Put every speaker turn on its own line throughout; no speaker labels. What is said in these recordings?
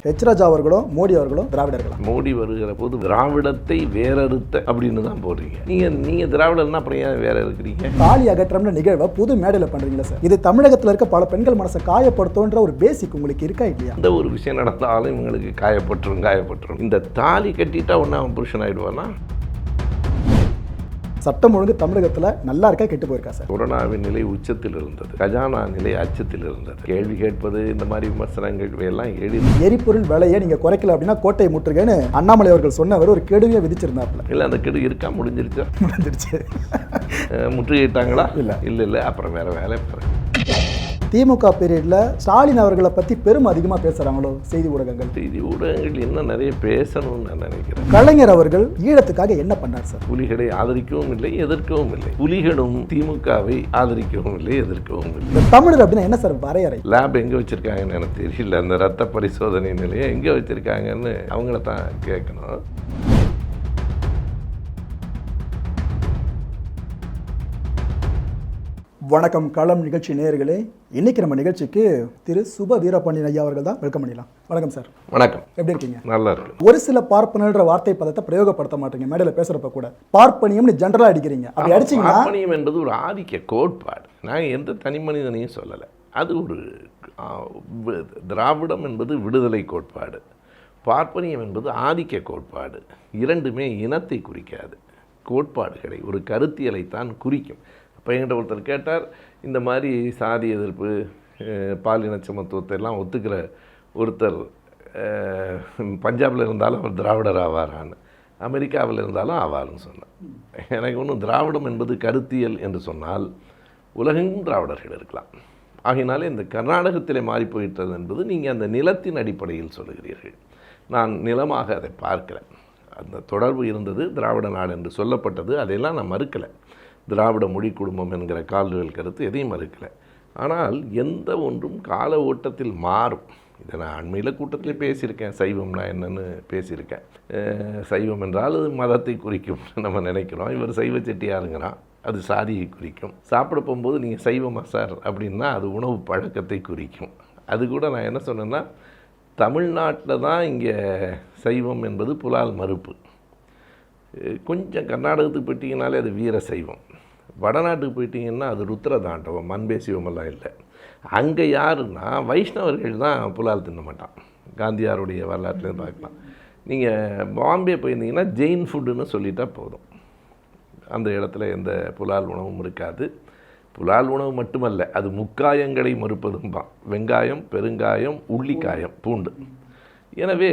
H ராஜா அவர்களும் மோடி அவர்களும் திராவிடர்களா?
மோடி வருகிற போது திராவிடத்தை வேறறுத்த அப்படின்னு தான் போடுறீங்க. நீங்க திராவிடர்னா அப்புறம் ஏன் வேற இருக்கிறீங்க?
தாலி அகற்றம்ன்ற நிகழ்வை புது மேடையில் பண்றீங்களா சார்? இது தமிழகத்தில் இருக்க பல பெண்கள் மனசை காயப்படுத்தும்ன்ற ஒரு பேசிக் உங்களுக்கு இருக்கா இல்லையா?
இந்த ஒரு விஷயம் நடந்தாலும் இவங்களுக்கு காயப்பட்டுரும். இந்த தாலி கட்டிட்டா ஒன்னா அவன் புருஷன் ஆயிடுவானா?
சட்டம் ஒழுங்கு தமிழகத்தில் நல்லா இருக்கா கெட்டு போயிருக்கா சார்?
கொரோனாவின் நிலை உச்சத்தில் இருந்தது, கஜானா நிலை அச்சத்தில் இருந்தது. கேள்வி கேட்பது இந்த மாதிரி விமர்சனங்கள் எல்லாம்
எரிபொருள் விலையை நீங்க குறைக்கல அப்படின்னா கோட்டையை முற்றுகைன்னு அண்ணாமலை அவர்கள் சொன்னவர் ஒரு கெடுவையை விதிச்சிருந்தாப்புல.
இல்லை, அந்த கெடு இருக்கா? முடிஞ்சிருச்சு. முற்றுகையிட்டாங்களா? இல்லை. அப்புறம் வேற வேலை.
திமுக பீரியட்ல ஸ்டாலின் அவர்களை பத்தி பெரும் அதிகமா பேசுறாங்களோ செய்தி ஊடகங்கள்
என்ன நிறைய பேசணும்னு நான் நினைக்கிறேன்.
கலைஞர் அவர்கள் ஈழத்துக்காக என்ன பண்ணார் சார்?
புலிகளை ஆதரிக்கவும் இல்லை, எதிர்க்கவும் இல்லை. புலிகளும் திமுகவை ஆதரிக்கவும் இல்லை, எதிர்க்கவும் இல்லை.
தமிழர் அப்படின்னா என்ன சார் வரையறை?
லேப் எங்க வச்சிருக்காங்கன்னு எனக்கு தெரியல. அந்த ரத்த பரிசோதனை நிலையம் எங்க வச்சிருக்காங்கன்னு அவங்கள தான் கேட்கணும்.
வணக்கம் களம் நிகழ்ச்சி நேயர்களே. இன்னைக்கு நம்ம நிகழ்ச்சிக்கு திரு சுப வீரபாண்டியன் ஐயா அவர்கள் தான் வெல்கம் பண்ணிடலாம். வணக்கம் சார்.
வணக்கம்.
எப்படி இருக்கீங்க?
நல்லா இருக்கு.
ஒரு சில பார்ப்பனன்ற வார்த்தை பதத்தை பிரயோகப்படுத்த மாட்டீங்க, மேடையில் பேசுறப்ப கூட பார்ப்பனியம்னு ஜென்ரலா அடிக்கிறீங்க. அப்படி அடிச்சீங்கன்னா
பார்ப்பனியம் என்பது ஒரு ஆதிக்க கோட்பாடு. நான் எந்த தனி மனிதனையும் சொல்லலை. அது ஒரு திராவிடம் என்பது விடுதலை கோட்பாடு, பார்ப்பனியம் என்பது ஆதிக்க கோட்பாடு. இரண்டுமே இனத்தை குறிக்காது, கோட்பாடுகளை ஒரு கருத்தியலைத்தான் குறிக்கும். இப்போ என்கிட்ட ஒருத்தர் கேட்டார், இந்த மாதிரி சாதி எதிர்ப்பு, பாலின சமத்துவத்தை எல்லாம் ஒத்துக்கிற ஒருத்தர் பஞ்சாபில் இருந்தாலும் அவர் திராவிடர் ஆவாரான்னு, அமெரிக்காவில் இருந்தாலும் ஆவார்னு சொன்னார். எனக்கு ஒன்றும் திராவிடம் என்பது கருத்தியல் என்று சொன்னால் உலகெங்கும் திராவிடர்கள் இருக்கலாம். ஆகினாலே இந்த கர்நாடகத்திலே மாறி போயிட்டது என்பது நீங்கள் அந்த நிலத்தின் அடிப்படையில் சொல்லுகிறீர்கள். நான் நிலமாக அதை பார்க்கிறேன். அந்த தொடர்பு இருந்தது, திராவிட நாடு என்று சொல்லப்பட்டது, அதையெல்லாம் நான் மறுக்கலை. திராவிட மொழி குடும்பம் என்கிற கால்டுவெல் கருத்து எதையும் மறுக்கலை. ஆனால் எந்த ஒன்றும் கால ஓட்டத்தில் மாறும். இதை நான் அண்மையில் கூட்டத்தில் பேசியிருக்கேன். சைவம்னா என்னென்னு பேசியிருக்கேன். சைவம் என்றால் அது மதத்தை குறிக்கும் நம்ம நினைக்கிறோம். இவர் சைவ செட்டியாருங்கிறான், அது சாதியை குறிக்கும். சாப்பிட போகும்போது நீங்கள் சைவமா சார் அப்படின்னா அது உணவு பழக்கத்தை குறிக்கும். அது கூட நான் என்ன சொன்னேன்னா, தமிழ்நாட்டில் தான் இங்கே சைவம் என்பது புலால் மறுப்பு. கொஞ்சம் கர்நாடகத்துக்கு போயிட்டீங்கனாலே அது வீர சைவம். வடநாட்டுக்கு போயிட்டீங்கன்னா அது ருத்ர தாண்டவம், மண்பே சிவமெல்லாம் இல்லை. அங்கே யாருன்னா வைஷ்ணவர்கள் தான் புலால் தின்ன மாட்டான். காந்தியாருடைய வரலாற்றுலேருந்து பார்க்கலாம். நீங்கள் பாம்பே போயிருந்தீங்கன்னா ஜெயின் ஃபுட்டுன்னு சொல்லிட்டா போதும். அந்த இடத்துல எந்த புலால் உணவும் இருக்காது. புலால் உணவு மட்டுமல்ல, அது முக்காயங்களை மறுப்பதும்பான். வெங்காயம், பெருங்காயம், உள்ளிக்காயம், பூண்டு. எனவே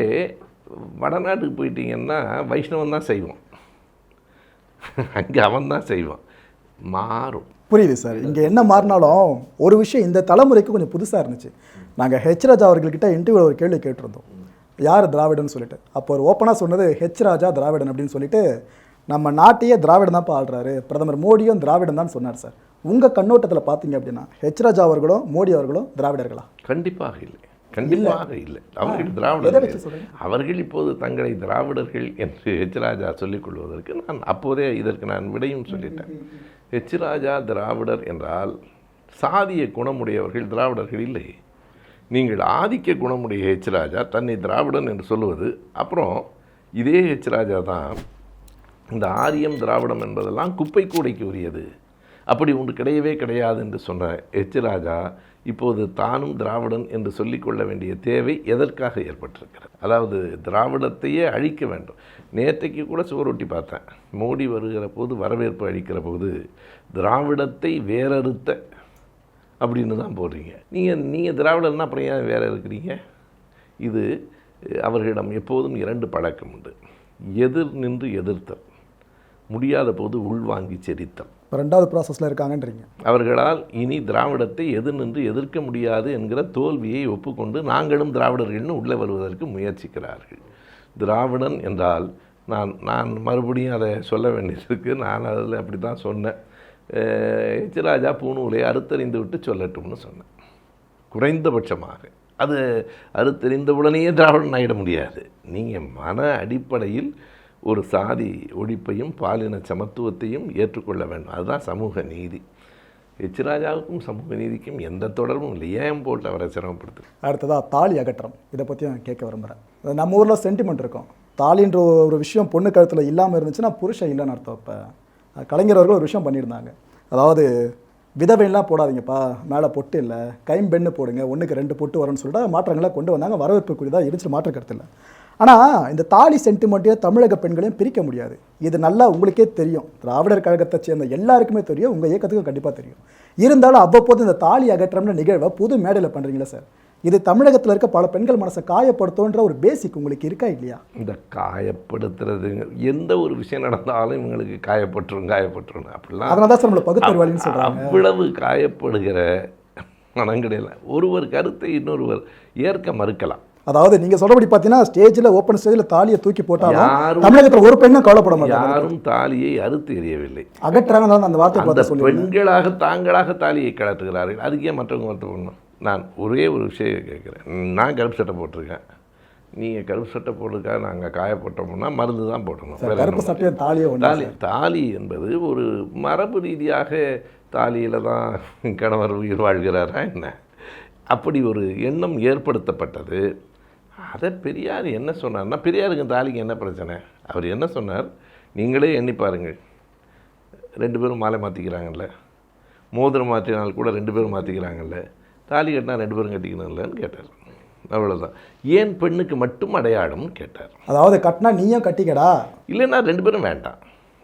வடநாட்டுக்கு போயிட்டீங்கன்னா வைஷ்ணவன் தான் செய்வோம், அங்கே அவன் தான் செய்வான். மாறும்.
புரியுது சார். இங்கே என்ன மாறினாலும் ஒரு விஷயம் இந்த தலைமுறைக்கு கொஞ்சம் புதுசாக இருந்துச்சு. நாங்கள் ஹெச் ராஜா அவர்கள்கிட்ட இன்டர்வியூவில் ஒரு கேள்வி கேட்டிருந்தோம், யார் திராவிடன்னு சொல்லிட்டு. அப்போ ஒரு ஓப்பனாக சொன்னது ஹெச் ராஜா திராவிடன் அப்படின்னு சொல்லிட்டு, நம்ம நாட்டையே திராவிடன் தான் ஆள்றாரு, பிரதமர் மோடியும் திராவிடன் தான் சொன்னார் சார். உங்கள் கண்ணோட்டத்தில் பார்த்தீங்க அப்படின்னா ஹெச் ராஜா அவர்களும் மோடி அவர்களும் திராவிடர்களா?
கண்டிப்பாக இல்லை, கண்டிப்பாக இல்லை. அவர்கள் திராவிடர்கள். அவர்கள் இப்போது தங்களை திராவிடர்கள் என்று ஹெச் ராஜா சொல்லிக் கொள்வதற்கு நான் அப்போதே இதற்கு நான் விடையும் சொல்லிட்டேன். ஹெச் ராஜா திராவிடர் என்றால் சாதிய குணமுடையவர்கள் திராவிடர்கள் இல்லை. நீங்கள் ஆதிக்க குணமுடைய ஹெச் ராஜா தன்னை திராவிடன் என்று சொல்லுவது, அப்புறம் இதே ஹெச் ராஜா தான் இந்த ஆரியம் திராவிடம் என்பதெல்லாம் குப்பை கூடைக்கு உரியது, அப்படி ஒன்று கிடையவே கிடையாது என்று சொன்ன ஹெச் ராஜா இப்போது தானும் திராவிடன் என்று சொல்லிக்கொள்ள வேண்டிய தேவை எதற்காக ஏற்பட்டிருக்கிறது? அதாவது திராவிடத்தையே அழிக்க வேண்டும். நேற்றைக்கு கூட சுவரொட்டி பார்த்தேன், மோடி வருகிற போது வரவேற்பு அளிக்கிற போது திராவிடத்தை வேறறுத்த அப்படின்னு தான் போடுறீங்க. நீங்கள் திராவிடன்னா அப்புறம் ஏன் வேற இருக்கிறீங்க? இது அவர்களிடம் எப்போதும் இரண்டு பழக்கம் உண்டு. எதிர் நின்று எதிர்த்தல், முடியாத போது உள்வாங்கி செரித்தல்.
ரெண்டாவது ப்ராசஸில் இருக்காங்கன்றீங்க.
அவர்களால் இனி திராவிடத்தை எதிர் நின்று எதிர்க்க முடியாது என்கிற தோல்வியை ஒப்புக்கொண்டு நாங்களும் திராவிடர்கள்னு உள்ளே வருவதற்கு முயற்சிக்கிறார்கள். திராவிடன் என்றால் நான் மறுபடியும் அதை சொல்ல வேண்டியதுக்கு நான் அதில் அப்படி தான் சொன்னேன். ஹெச் ராஜா பூணூலை அறுத்தறிந்து விட்டு சொல்லட்டும்னு சொன்னேன். குறைந்தபட்சமாக அது அறுத்தறிந்தவுடனேயே திராவிடன் ஆகிட முடியாது. நீங்கள் மன அடிப்படையில் ஒரு சாதி ஒழிப்பையும் பாலின சமத்துவத்தையும் ஏற்றுக்கொள்ள வேண்டும். அதுதான் சமூக நீதி. ஹெச் ராஜாவுக்கும் சமூக நீதிக்கும் எந்த தொடர்பும் இல்லை. ஏன் போட்டு அவரை சிரமப்படுத்து.
அடுத்ததாக தாலி அகற்றம், இதை பற்றியும் கேட்க விரும்புகிறேன். நம்ம ஊரில் சென்டிமெண்ட் இருக்கும், தாலின்ற ஒரு விஷயம் பொண்ணு கழுத்தில் இல்லாமல் இருந்துச்சுன்னா புருஷன் இல்லைன்னு அர்த்தம். இப்போ கலைஞர் அவர்கள் ஒரு விஷயம் பண்ணியிருந்தாங்க, அதாவது விதவைலாம் போடாதீங்கப்பா, மேலே பொட்டு இல்லை, கைம்பெண்ணு போடுங்க, ஒன்றுக்கு 2 பொட்டு வரும்னு சொல்லிட்டு மாற்றங்களை கொண்டு வந்தாங்க. வரவேற்புக்குரியதாக இருந்துச்சு, மாற்ற கருத்து இல்லை. ஆனால் இந்த தாலி சென்டிமெண்ட்டையும் தமிழக பெண்களையும் பிரிக்க முடியாது. இது நல்லா உங்களுக்கே தெரியும், திராவிடர் கழகத்தை சேர்ந்த எல்லாருக்குமே தெரியும், உங்கள் இயக்கத்துக்கும் கண்டிப்பாக தெரியும். இருந்தாலும் அவ்வப்போது இந்த தாலி அகற்றம்னு நிகழ்வை புது மேடையில் பண்ணுறீங்களா சார்? இது தமிழகத்தில் இருக்க பல பெண்கள் மனசை காயப்படுத்தும்ன்ற ஒரு பேசிக் உங்களுக்கு இருக்கா இல்லையா?
இந்த காயப்படுத்துறது எந்த ஒரு விஷயம் நடந்தாலும் இவங்களுக்கு காயப்பட்டுரும் அப்படிலாம்.
அதனால தான் சார் நம்மளை பகுத்தறிவாளின்னு சொல்கிறாங்க.
அவ்வளவு காயப்படுகிற மனங்கடையில் ஒருவர் கருத்தை இன்னொருவர் ஏற்க மறுக்கலாம்.
அதாவது நீங்க சொல்றபடி பார்த்தீங்கன்னா ஸ்டேஜில் ஓப்பன் ஸ்டேஜில் தாலியை தூக்கி போட்டாலும் தமிழகத்தில் ஒரு பெண்ணும் கவலைப்பட மாட்டாங்க.
யாரும் தாலியை அறுத்து எறியவில்லை,
அகற்றாங்க. அந்த வார்த்தை
பெண்களாக தாங்களாக தாலியை கலட்டுகிறார்கள். அதுக்கே மற்றவங்க வருத்தப்படணும். நான் ஒரே ஒரு விஷயம் கேட்குறேன், நான் கருப்பு சட்டை போட்டிருக்கேன், நீங்கள் கருப்பு சட்டை போட்டிருக்கா நாங்கள் காயப்பட்டோம்னா மருந்து தான் போட்டணும்.
கருப்பு சட்டையை
தாலி என்பது ஒரு மரபு ரீதியாக தாலியில் தான் கணவர் உயிர் வாழ்கிறாரா என்ன, அப்படி ஒரு எண்ணம் ஏற்படுத்தப்பட்டது. அதை பெரியார் என்ன சொன்னார்னா, பெரியாருக்கு தாலிக்கு என்ன பிரச்சனை? அவர் என்ன சொன்னார், நீங்களே எண்ணி பாருங்கள், 2 பேரும் மாலை மாற்றிக்கிறாங்கல்ல, மோதிரம் மாற்றினால் கூட 2 பேரும் மாற்றிக்கிறாங்கல்ல, தாலி கட்டினா 2 பேரும் கட்டிக்கணும்லன்னு கேட்டார். அவ்வளோதான். ஏன் பெண்ணுக்கு மட்டும் அடையாளம்னு கேட்டார்.
அதாவது கட்டினா நீயும் கட்டிக்கடா,
இல்லைன்னா 2 பேரும் வேண்டாம்,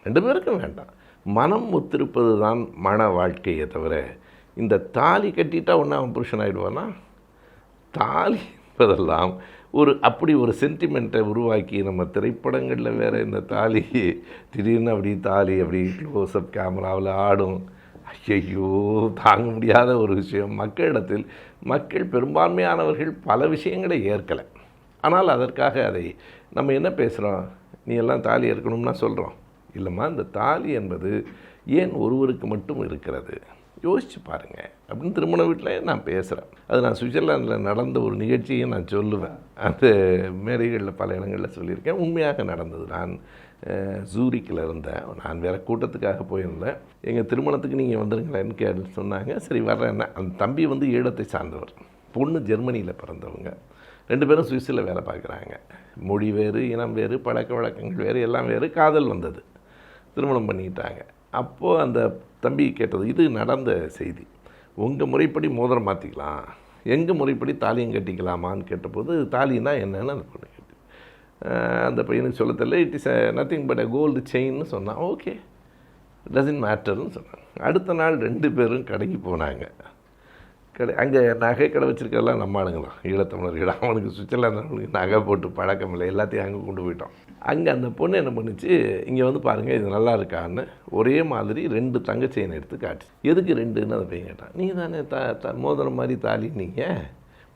2 பேருக்கும் வேண்டாம். மனம் ஒத்திருப்பது தான் மன வாழ்க்கையை தவிர இந்த தாலி கட்டிட்டா ஒன்று அவன் புருஷன் ஆகிடுவானா? தாலி என்பதெல்லாம் அப்படி ஒரு சென்டிமெண்ட்டை உருவாக்கி நம்ம திரைப்படங்களில் வேறு இந்த தாலி திடீர்னு அப்படி க்ளோஸ்அப் கேமராவில் ஆடும். ஐயோ, தாங்க முடியாத ஒரு விஷயம். மக்கள் பெரும்பான்மையானவர்கள் பல விஷயங்களை ஏற்கலை. ஆனால் அதற்காக அதை நம்ம என்ன பேசுகிறோம், நீ எல்லாம் தாலி ஏற்கணும்னா சொல்கிறோம். இல்லைம்மா, இந்த தாலி என்பது ஏன் ஒருவருக்கு மட்டும் இருக்கிறது, யோசிச்சு பாருங்கள் அப்படின்னு திருமண வீட்டில் நான் பேசுகிறேன். அது நான் சுவிட்சர்லாந்தில் நடந்த ஒரு நிகழ்ச்சியை நான் சொல்லுவேன். அந்த மேடைகளில் பல இடங்களில் சொல்லியிருக்கேன். உண்மையாக நடந்தது. நான் ஜூரிக்கில் இருந்தேன், நான் வேறு கூட்டத்துக்காக போயிருந்தேன். எங்கள் திருமணத்துக்கு நீங்கள் வந்துருங்களேன்னு கேட்டு சொன்னாங்க. சரி வர்றேன்னா, அந்த தம்பி வந்து ஈழத்தை சார்ந்தவர், பொண்ணு ஜெர்மனியில் பிறந்தவங்க, 2 பேரும் சுவிஸில் வேலை பார்க்குறாங்க. மொழி வேறு, இனம் வேறு, பழக்க வழக்கங்கள் வேறு, எல்லாம் வேறு. காதல் வந்தது, திருமணம் பண்ணிக்கிட்டாங்க. அப்போது அந்த தம்பி கேட்டது, இது நடந்த செய்தி, உங்கள் முறைப்படி மோதிரம் மாற்றிக்கலாம், எங்கள் முறைப்படி தாலியும் கட்டிக்கலாமான்னு கேட்டபோது, தாலின்னா என்னன்னு அந்த பொண்ணு கேட்டு, அந்த பையனுக்கு சொல்ல தெரியல. It is nothing but gold செயின்னு சொன்னான். ஓகே, டசன்ட் மேட்டர்னு சொன்னாங்க. அடுத்த நாள் 2 பேரும் கடைக்கு போனாங்க. அங்கே நகை கடை வச்சுருக்கெல்லாம் நம்ம ஆளுங்களாம், ஈழத்தமிழர்கள். அவனுக்கு சுவிட்சர்லாந்து நகை போட்டு பழக்கம் இல்லை, எல்லாத்தையும் அங்கே கொண்டு போயிட்டோம். அங்கே அந்த பொண்ணு என்ன பண்ணிச்சு, இங்கே வந்து பாருங்கள் இது நல்லா இருக்கான்னு ஒரே மாதிரி 2 தங்க செயின் எடுத்து காட்டு. எதுக்கு 2ன்னு அந்த பையன் கேட்டான். நீங்கள் தானே மோதிரம் மாதிரி தாலி, நீங்கள்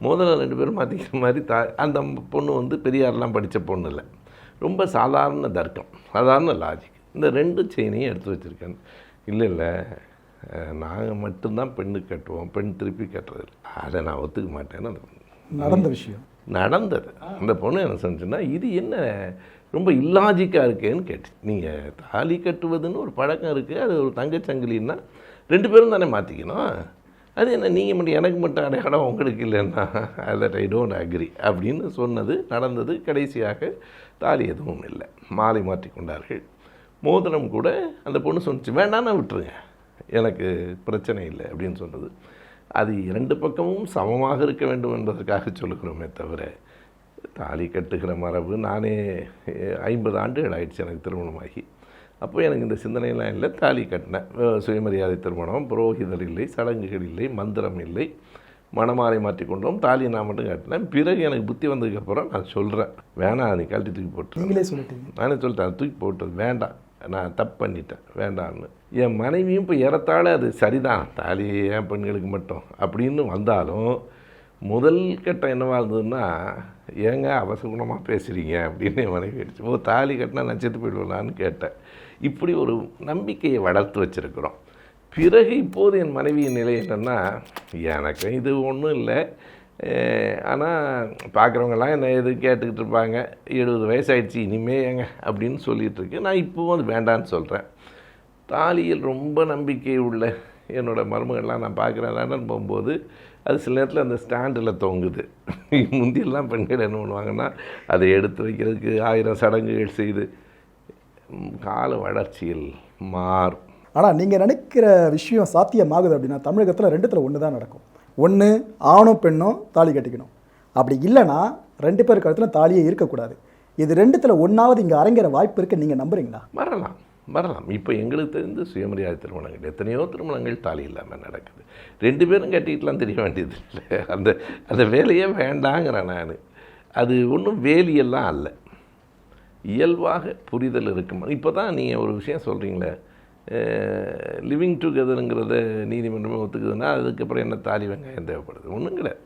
மோதிரம் 2 பேரும் மாற்றிக்கிற மாதிரி அந்த பொண்ணு வந்து பெரியாரெலாம் படித்த பொண்ணு இல்லை, ரொம்ப சாதாரண தர்க்கம், சாதாரண லாஜிக். இந்த 2 செயினையும் எடுத்து வச்சுருக்கேன். இல்லை நாங்கள் மட்டும்தான் பெண்ணுக்கு கட்டுவோம், பெண் திருப்பி கட்டுறது, அதை நான் ஒத்துக்க மாட்டேன்னு அந்த
நடந்த விஷயம்
நடந்தது. அந்த பொண்ணு என்ன சொன்னிச்சுன்னா, இது என்ன ரொம்ப இல்லாஜிக்காக இருக்கேன்னு கேட்டு, நீங்கள் தாலி கட்டுவதுன்னு ஒரு பழக்கம் இருக்குது, அது ஒரு தங்கச்சங்கிலின்னா 2 பேரும் தானே மாற்றிக்கணும், அது என்ன நீங்கள் மட்டும் எனக்கு மட்டும் அடையாளம் உங்களுக்கு இல்லைன்னா தட் ஐ டோன்ட் அக்ரி அப்படின்னு சொன்னது நடந்தது. கடைசியாக தாலி எதுவும் இல்லை, மாலை மாற்றி கொண்டார்கள். மோதிரம் கூட அந்த பொண்ணு சொன்னிச்சு, வேண்டான்னா விட்டுருங்க, எனக்கு பிரச்சனை இல்லை அப்படின்னு சொன்னது. அது 2 பக்கமும் சமமாக இருக்க வேண்டும் என்பதற்காக சொல்லுகிறோமே தவிர, தாலி கட்டுகிற மரபு, நானே 50 ஆண்டுகள் ஆயிடுச்சு எனக்கு திருமணமாகி. அப்போ எனக்கு இந்த சிந்தனையெல்லாம் இல்லை. தாலி கட்டினேன், சுயமரியாதை திருமணம், புரோகிதர் இல்லை, சடங்குகள் இல்லை, மந்திரம் இல்லை, மணமாலை மாற்றிக்கொண்டோம், தாலி நான் மட்டும் கட்டினேன். பிறகு எனக்கு புத்தி வந்ததுக்கப்புறம் நான் சொல்கிறேன், வேணாம் நீ கழட்டி தூக்கி போட்டு,
நீங்களே சொல்லிட்டீங்க.
நானே சொல்லிட்டேன், தூக்கி போட்டது வேண்டாம், நான் தப்பு பண்ணிட்டேன், வேண்டான்னு. என் மனைவியும் இப்போ ஏறத்தாழ அது சரிதான், தாலி ஏன் பெண்களுக்கு மட்டும் அப்படின்னு வந்தாலும் முதல் கட்டம் என்னவாக இருந்ததுன்னா, ஏங்க அவசகுணமாக பேசுகிறீங்க அப்படின்னு என் மனைவி ஆயிடுச்சு. தாலி கட்டினா நான் செத்து போயிடுவேலான்னு கேட்டேன். இப்படி ஒரு நம்பிக்கையை வளர்த்து வச்சுருக்குறோம். பிறகு இப்போது என் மனைவியின் நிலை என்னென்னா, எனக்கு இது ஒன்றும் இல்லை, ஆனால் பார்க்குறவங்கெல்லாம் என்ன எது கேட்டுக்கிட்டு இருப்பாங்க, 70 வயசாகிடுச்சு இனிமே ஏங்க அப்படின்னு சொல்லிகிட்ருக்கு. நான் இப்போவும் அது வேண்டான்னு சொல்கிறேன். தாலியில் ரொம்ப நம்பிக்கை உள்ள என்னோடய மருமகள்லாம் நான் பார்க்குறேன் லண்டன் போகும்போது அது சில நேரத்தில் அந்த ஸ்டாண்டில் தொங்குது. முந்தியெல்லாம் பெண்கள் என்ன பண்ணுவாங்கன்னா அதை எடுத்து வைக்கிறதுக்கு 1000 சடங்குகள் செய்து கால வளர்ச்சியில் மாறும்.
ஆனால் நீங்கள் நினைக்கிற விஷயம் சாத்தியமாகுது அப்படின்னா தமிழகத்தில் 2த்துல 1 தான் நடக்கும். ஒன்று ஆணும் பெண்ணும் தாலி கட்டிக்கணும், அப்படி இல்லைன்னா 2 பேர் கழுத்துல தாலியே இருக்கக்கூடாது. இது 2த்துல 1ஆவது இங்கே அரங்கேற வாய்ப்பு இருக்கு, நீங்கள் நம்புறீங்களா?
வரலாம். இப்போ எங்களுக்கு தெரிந்து சுயமரியாதை திருமணங்கள் எத்தனையோ திருமணங்கள் தாலி இல்லாமல் நடக்குது. 2 பேரும் கட்டிக்கிட்டுலாம் தெரிய வேண்டியது இல்லை. அந்த வேலையே வேண்டாங்கிறேன் நான். அது ஒன்றும் வேலியெல்லாம் அல்ல, இயல்பாக புரிதல் இருக்கும். இப்போ தான் நீங்கள் ஒரு விஷயம் சொல்கிறீங்களே, லிவிங் டுகெதருங்கிறத நீதிமன்றமே ஒத்துக்குதுன்னா அதுக்கப்புறம் என்ன தாலி வெங்காயம் தேவைப்படுது? ஒன்றும் கிடையாது.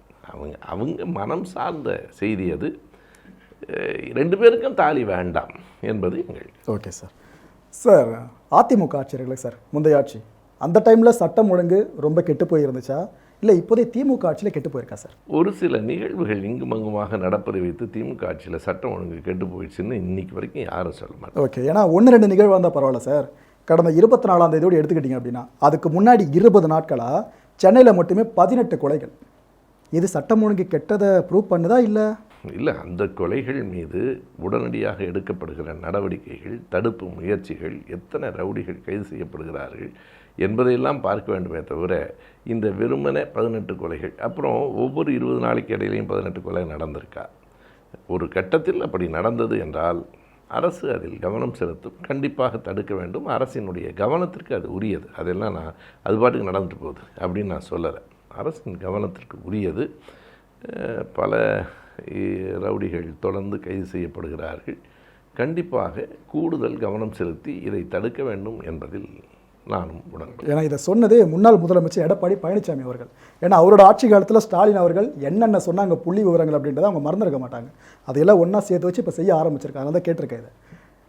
அவங்க மனம் சார்ந்த செய்தி அது. 2 பேருக்கும் தாலி வேண்டாம் என்பது எங்கள்.
Okay sir. சார், அதிமுக ஆட்சி இருக்குல்ல சார், முந்தைய ஆட்சி, அந்த டைமில் சட்டம் ஒழுங்கு ரொம்ப கெட்டு போயிருந்துச்சா, இல்லை இப்போதைய திமுக ஆட்சியில் கெட்டு போயிருக்கா சார்?
ஒரு சில நிகழ்வுகள் இங்கும் அங்குமாக நடப்பதை வைத்து திமுக ஆட்சியில் சட்டம் ஒழுங்கு கெட்டு போயிடுச்சுன்னு இன்னைக்கு வரைக்கும் யாரும் சொல்ல மாட்டாங்க.
ஓகே, ஏன்னா 1-2 நிகழ்வு வந்தால் பரவாயில்ல சார். கடந்த 24ஆம் தேதியோடு எடுத்துக்கிட்டிங்க அப்படின்னா அதுக்கு முன்னாடி 20 நாட்களாக சென்னையில் மட்டுமே 18 கொலைகள். இது சட்டம் ஒழுங்கு கெட்டதை ப்ரூவ் பண்ணுதா இல்லை?
அந்த கொலைகள் மீது உடனடியாக எடுக்கப்படுகிற நடவடிக்கைகள், தடுப்பு முயற்சிகள், எத்தனை ரவுடிகள் கைது செய்யப்படுகிறார்கள் என்பதையெல்லாம் பார்க்க வேண்டுமே தவிர இந்த வெறுமனே 18 கொலைகள், அப்புறம் ஒவ்வொரு 20 நாளைக்கு இடையிலையும் 18 கொலை நடந்திருக்கா? ஒரு கட்டத்தில் அப்படி நடந்தது என்றால் அரசு அதில் கவனம் செலுத்தும், கண்டிப்பாக தடுக்க வேண்டும். அரசினுடைய கவனத்திற்கு அது உரியது. அதெல்லாம் நான் அது பாட்டுக்கு நடந்துட்டு போகுது அப்படின்னு நான் சொல்லலை. அரசின் கவனத்திற்கு உரியது. பல ரவுடிகள் தொடர்ந்து கைது செய்யப்படுகிறார்கள். கண்டிப்பாக கூடுதல் கவனம் செலுத்தி இதை தடுக்க வேண்டும் என்பதில் நானும் உடன்படுகிறேன்.
ஏன்னா இதை சொன்னது முன்னாள் முதலமைச்சர் எடப்பாடி பழனிசாமி அவர்கள். ஏன்னா அவரோட ஆட்சி காலத்தில் ஸ்டாலின் அவர்கள் என்னென்ன சொன்னாங்க புள்ளி விவரங்கள் அப்படின்றத அவங்க மறந்துருக்க மாட்டாங்க. அதையெல்லாம் ஒன்றா சேர்த்து வச்சு இப்போ செய்ய ஆரம்பிச்சிருக்காங்க. அதை கேட்டிருக்கேன். இதை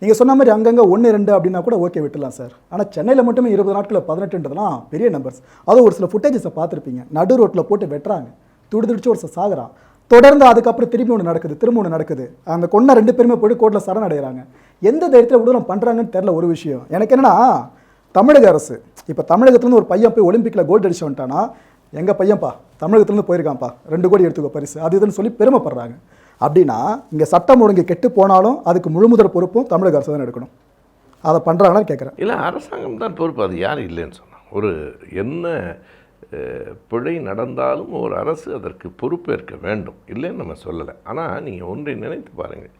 நீங்கள் சொன்ன மாதிரி அங்கங்கே 1-2 அப்படின்னா கூட ஓகே விட்டுலாம் சார். ஆனால் சென்னையில் மட்டுமே 20 நாட்களில் 18ன்றதுலாம் பெரிய நம்பர்ஸ். அதுவும் ஒரு சில ஃபுட்டேஜஸை பார்த்துருப்பீங்க, நடு ரோட்டில் போட்டு வெட்டுறாங்க, துடிச்சு ஒரு சாகுறான். தொடர்ந்து அதுக்கப்புறம் திரும்பி ஒன்று நடக்குது. அந்த கொன்ன 2 பேருமே போய்ட்டு கோர்ட்டில் சரணடைகிறாங்க. எந்த தைரியத்தில் விடுதலை பண்ணுறாங்கன்னு தெரில. ஒரு விஷயம் எனக்கு என்னென்னா, தமிழக அரசு இப்போ தமிழகத்துலேருந்து ஒரு பையன் போய் ஒலிம்பிக்கில் கோல்டு அடிச்சு வந்துட்டானா, எங்கள் பையன்ப்பா தமிழகத்துலேருந்து போயிருக்கான்ப்பா 2 கோடி எடுத்துக்கோ பரிசு, அது இதுன்னு சொல்லி பெருமைப்படுறாங்க. அப்படின்னா இங்கே சட்டம் ஒழுங்கு கெட்டு போனாலும் அதுக்கு முழுமுதல் பொறுப்பும் தமிழக அரசு தான் எடுக்கணும். அதை பண்ணுறாங்கன்னு கேட்குறேன்.
இல்லை, அரசாங்கம் தான் பொறுப்பு. அது யாரும் இல்லைன்னு சொன்னாங்க. ஒரு என்ன பிழை நடந்தாலும் ஒரு அரசு அதற்கு பொறுப்பேற்க வேண்டும், இல்லைன்னு நம்ம சொல்லலை. ஆனால் நீங்கள் ஒன்றை நினைத்து பாருங்கள்,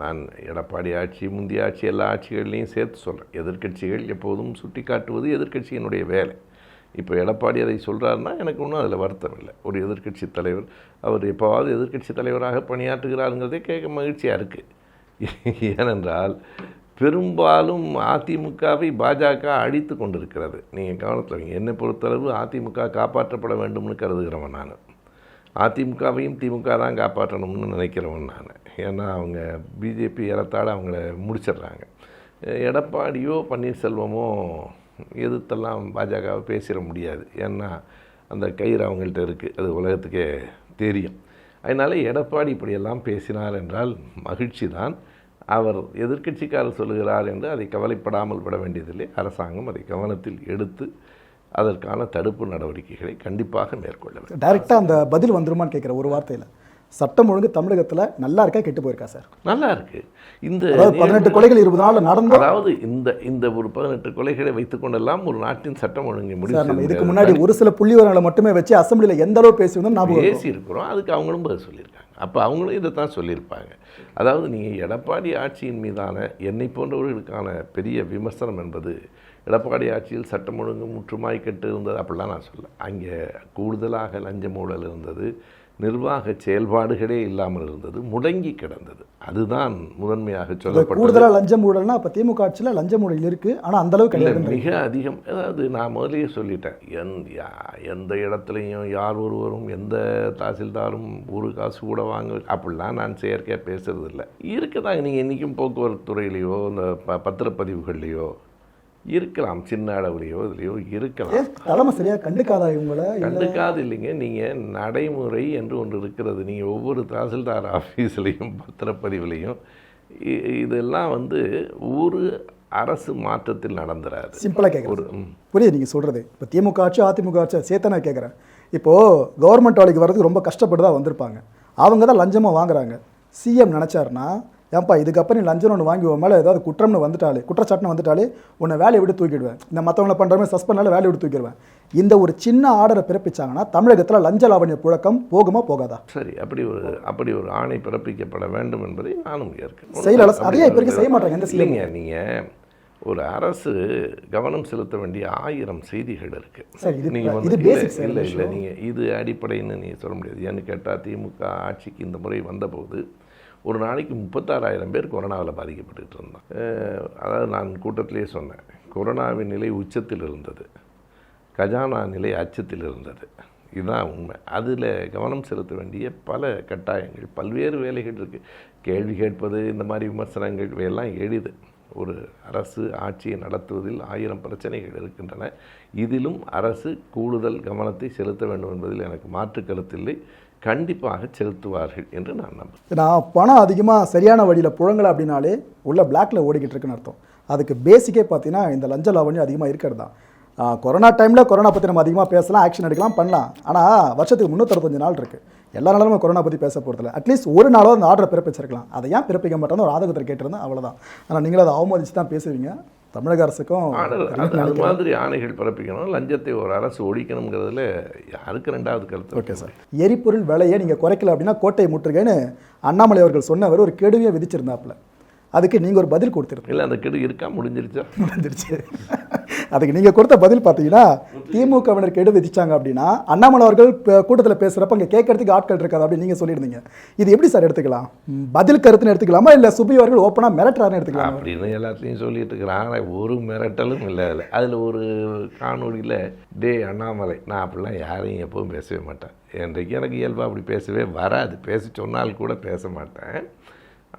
நான் எடப்பாடி ஆட்சி, முந்தைய ஆட்சி, எல்லா ஆட்சிகள்லையும் சேர்த்து சொல்கிறேன். எதிர்க்கட்சிகள் எப்போதும் சுட்டி காட்டுவது எதிர்க்கட்சியினுடைய வேலை. இப்போ எடப்பாடி அதை சொல்கிறாருன்னா எனக்கு ஒன்றும் அதில் வருத்தம் இல்லை. ஒரு எதிர்க்கட்சி தலைவர் அவர் எப்போவாவது எதிர்க்கட்சி தலைவராக பணியாற்றுகிறாருங்கிறதே கேட்க மகிழ்ச்சியாக இருக்குது. ஏனென்றால் பெரும்பாலும் அதிமுகவை பாஜக அழித்து கொண்டிருக்கிறது. நீங்கள் கவனத்தில் வைங்க. என்னை பொறுத்தளவு அதிமுக காப்பாற்றப்பட வேண்டும்னு கருதுகிறவன் நான். அதிமுகவையும் திமுக தான் காப்பாற்றணும்னு நினைக்கிறவன் நான். ஏன்னா அவங்க பிஜேபி ஏறத்தாழ அவங்கள முடிச்சிடுறாங்க. எடப்பாடியோ பன்னீர்செல்வமோ எதிர்த்தெல்லாம் பாஜகவை பேசிட முடியாது. ஏன்னா அந்த கயிறு அவங்கள்ட்ட இருக்குது, அது உலகத்துக்கே தெரியும். அதனால் எடப்பாடி இப்படியெல்லாம் பேசினார் என்றால் மகிழ்ச்சி தான். அவர் எதிர்க்கட்சிக்காரர் சொல்லுகிறார் என்று அதை கவலைப்படாமல் விட வேண்டியதில்லை. அரசாங்கம் அதை கவனத்தில் எடுத்து அதற்கான தடுப்பு நடவடிக்கைகளை கண்டிப்பாக மேற்கொள்ள வேண்டும்.
டைரெக்டாக அந்த பதில் வந்துருமான்னு கேட்குற ஒரு வார்த்தையில், சட்டம் ஒழுங்கு தமிழகத்தில் நல்லா இருக்கா கெட்டு போயிருக்கா சார்?
நல்லா இருக்கு. இந்த
18 கொலைகள் 20 நாள் நடந்து,
அதாவது இந்த ஒரு 18 கொலைகளை வைத்துக்கொண்டெல்லாம் ஒரு நாட்டின் சட்டம் ஒழுங்கை முடிவு.
இதுக்கு முன்னாடி ஒரு சில புள்ளி விவரங்களை மட்டுமே வச்சு அசம்பிளியில் எந்த அளவு பேசியிருந்தோம் ஞாபகம்
பேசியிருக்கிறோம். அதுக்கு அவங்களும் பதில் சொல்லியிருக்காங்க. அப்போ அவங்களும் இதை தான் சொல்லியிருப்பாங்க. அதாவது நீங்கள் எடப்பாடி ஆட்சியின் மீதான என்னை போன்றவர்களுக்கான பெரிய விமர்சனம் என்பது, எடப்பாடி ஆட்சியில் சட்டம் ஒழுங்கு முற்றுமாய் கெட்டு இருந்தது அப்படிலாம் நான் சொல்ல. அங்கே கூடுதலாக லஞ்ச ஊழல் இருந்தது, நிர்வாக செயல்பாடுகளே இல்லாமல் இருந்தது, முடங்கி கிடந்தது. அதுதான் முதன்மையாக சொல்லப்பட்டது.
கூடுதலாக லஞ்சம் ஊழல்னா அப்போ திமுக ஆட்சியில் லஞ்சம் ஊழல் இருக்குது, ஆனால் அந்தளவுக்கு
இல்லை, மிக அதிகம். அதாவது நான் முதலே சொல்லிட்டேன், எந்த இடத்துலையும் யார் ஒருவரும் எந்த தாசில்தாரும் ஒரு காசு கூட வாங்க அப்படிலாம் நான் செயற்கையாக பேசுறது இல்லை. இருக்குதாங்க. நீங்கள் இன்றைக்கும் போக்குவரத்து துறையிலையோ இந்த பத்திரப்பதிவுகள்லையோ இருக்கலாம், சின்ன அளவுலையோ இதுலையோ இருக்கலாம்.
தலைமை சரியாக கண்டுக்காதா இவங்களை?
கண்டுக்காது இல்லைங்க. நீங்கள் நடைமுறை என்று ஒன்று இருக்கிறது. நீங்கள் ஒவ்வொரு தாசில்தார் ஆஃபீஸ்லேயும் பத்திரப்பதிவுலையும் இதெல்லாம் ஒரு அரசு மாற்றத்தில் நடந்துறாரு.
சிம்பிளாக கேட்குறேன், புரியுது நீங்கள் சொல்கிறது. இப்போ திமுக ஆட்சி அதிமுக ஆட்சி சேர்த்து நான் கேட்குறேன். இப்போது கவர்மெண்ட் வேலைக்கு வர்றதுக்கு ரொம்ப கஷ்டப்பட்டு தான் வந்திருப்பாங்க. அவங்க தான் லஞ்சமாக வாங்குறாங்க. சிஎம் நினச்சாருன்னா, ஏன்பா இதுக்கப்புறம் நீ லஞ்சம் ஒன்று வாங்கி உன் மேலே ஏதாவது குற்றச்சாட்டுன்னு வந்துட்டாலே உன்னை வேலையை விட்டு தூக்கிடுவேன், இந்த மற்றவங்களை பண்ணுறமே சஸ்பெண்டால வேலையை விட்டு தூக்கிடுவேன். இந்த ஒரு சின்ன ஆர்டரை பிறப்பிச்சாங்கன்னா தமிழகத்தில் லஞ்ச லாவண்ய புழக்கம் போகுமா போகாதா?
சரி, அப்படி ஒரு ஆணை பிறப்பிக்கப்பட வேண்டும் என்பதை நானும் ஏற்கிறேன்.
செய்யல, அதையே இப்போ வரைக்கும் செய்ய மாட்டாங்க. எந்த
இல்லைங்க, நீங்கள் ஒரு அரசு கவனம் செலுத்த வேண்டிய 1000 செய்திகள் இருக்கு. இல்லை நீங்கள் இது அடிப்படைன்னு நீங்கள் சொல்ல முடியாது. ஏன்னு கேட்டால் திமுக ஆட்சிக்கு இந்த முறை வந்தபோது ஒரு நாளைக்கு 36,000 பேர் கொரோனாவில் பாதிக்கப்பட்டு இருந்தான். அதாவது நான் கூட்டத்திலே சொன்னேன், கொரோனாவின் நிலை உச்சத்தில் இருந்தது, கஜானா நிலை அச்சத்தில் இருந்தது. இதுதான் உண்மை. அதில் கவனம் செலுத்த வேண்டிய பல கட்டாயங்கள், பல்வேறு வேலைகள் இருக்குது. கேள்வி கேட்பது, இந்த மாதிரி விமர்சனங்கள் இவையெல்லாம் எளிது. ஒரு அரசு ஆட்சியை நடத்துவதில் 1000 பிரச்சனைகள் இருக்கின்றன. இதிலும் அரசு கூடுதல் கவனத்தை செலுத்த வேண்டும் என்பதில் எனக்கு மாற்று கருத்தில்லை. கண்டிப்பாக செலுத்துவார்கள் என்று நான் நம்புகிறேன்.
நான் பணம் அதிகமாக சரியான வழியில் புழங்கலை அப்படின்னாலே உள்ள பிளாக்ல ஓடிக்கிட்டு இருக்குன்னு அர்த்தம். அதுக்கு பேசிக்கே பார்த்தீங்கன்னா இந்த லஞ்ச லாவண்யம் அதிகமாக இருக்கிறது தான். கொரோனா டைமில் கொரோனா பற்றி நம்ம அதிகமாக பேசலாம், ஆக்ஷன் எடுக்கலாம், பண்ணலாம். ஆனால் வருஷத்துக்கு 365 நாள் இருக்குது. எல்லா நாளும் நம்ம கொரோனா பற்றி பேச போகிறதில்ல. அட்லீஸ்ட் ஒரு நாளாவது அந்த ஆர்டரை பிறப்பிச்சிருக்கலாம். அதை ஏன் பிறப்பிக்க மாட்டோம்னு ஒரு ஆதகத்தை கேட்டிருந்தேன், அவ்வளோதான். ஆனால் நீங்களும் அதை அவமதிச்சு தான் பேசுவீங்க. தமிழக அரசுக்கும்
அது மாதிரி ஆணைகள் பிறப்பிக்கணும், லஞ்சத்தை ஒரு அரசு ஒழிக்கணுங்கிறதுல யாருக்கு ரெண்டாவது கருத்து.
ஓகே சார், எரிபொருள் விலையை நீங்கள் குறைக்கல அப்படின்னா கோட்டையை முற்றுகைன்னு அண்ணாமலை அவர்கள் சொன்னவர் ஒரு கெடுவையை விதிச்சிருந்தாப்புல. அதுக்கு நீங்கள் ஒரு பதில் கொடுத்துருக்கீங்க.
இல்லை, அந்த கெடு இருக்கா? முடிஞ்சிருச்சு.
அதுக்கு நீங்கள் கொடுத்த பதில் பார்த்தீங்கன்னா, திமுகவினர் கெடு விதிச்சாங்க அப்படின்னா அண்ணாமலை அவர்கள் கூட்டத்தில் பேசுகிறப்ப இங்கே கேட்கறதுக்கு ஆட்கள் இருக்காது அப்படின்னு நீங்கள் சொல்லியிருந்தீங்க. இது எப்படி சார் எடுத்துக்கலாம்? பதில் கருத்துன்னு எடுத்துக்கலாமா, இல்லை சுபி அவர்கள் ஓப்பனாக மிரட்டுறாருன்னு எடுத்துக்கலாம்?
அப்படின்னு எல்லாத்தையும் சொல்லிட்டு இருக்கிறாங்க. ஒரு மிரட்டலும் இல்லை. அதில் ஒரு காணொலியில், டே அண்ணாமலை, நான் அப்படிலாம் யாரையும் எப்பவும் பேசவே மாட்டேன், இன்றைக்கு எனக்கு இயல்பாக அப்படி பேசவே வராது, பேச சொன்னால் கூட பேச மாட்டேன்.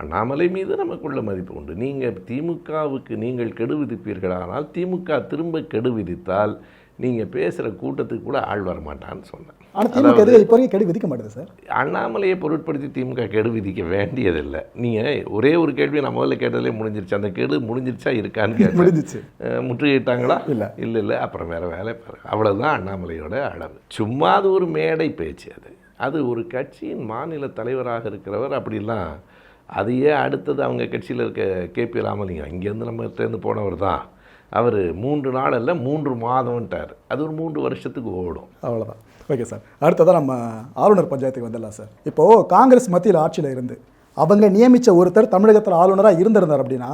அண்ணாமலை மீது நமக்குள்ள மதிப்பு உண்டு. நீங்கள் திமுகவுக்கு நீங்கள் கெடு விதிப்பீர்களானால் திமுக திரும்ப கெடு விதித்தால் நீங்கள் பேசுகிற கூட்டத்துக்கு கூட ஆள் வரமாட்டான்னு சொன்னேன்.
ஆனால் திமுக இப்போ கெடு விதிக்க மாட்டேது சார்.
அண்ணாமலையை பொருட்படுத்தி திமுக கெடு விதிக்க வேண்டியதில்லை. நீங்கள் ஒரே ஒரு கேள்வி நான் முதல்ல கேட்டதிலே முடிஞ்சிருச்சு. அந்த கெடு முடிஞ்சிருச்சா இருக்கான்னு கேட்டு
முடிஞ்சிச்சு.
முற்றுகையிட்டாங்களா?
இல்லை.
அப்புறம் வேறு வேலை பாருங்க. அவ்வளோதான் அண்ணாமலையோட அளவு. சும்மா அது ஒரு மேடை பேச்சு. அது ஒரு கட்சியின் மாநில தலைவராக இருக்கிறவர் அப்படிலாம். அதையே அடுத்தது அவங்க கட்சியில் இருக்க கேபி ராமலிங்கம், இங்கேருந்து நம்ம சேர்ந்து போனவர் தான், அவர் 3 நாள் அல்ல 3 மாதம்ட்டார். அது ஒரு 3 வருஷத்துக்கு ஓடும்.
அவ்வளோதான். ஓகே சார், அடுத்ததான் நம்ம ஆளுநர் பஞ்சாயத்துக்கு வந்துடலாம் சார். இப்போது காங்கிரஸ் மத்தியில் ஆட்சியில் இருந்து அவங்க நியமித்த ஒருத்தர் தமிழகத்தில் ஆளுநராக இருந்திருந்தார் அப்படின்னா,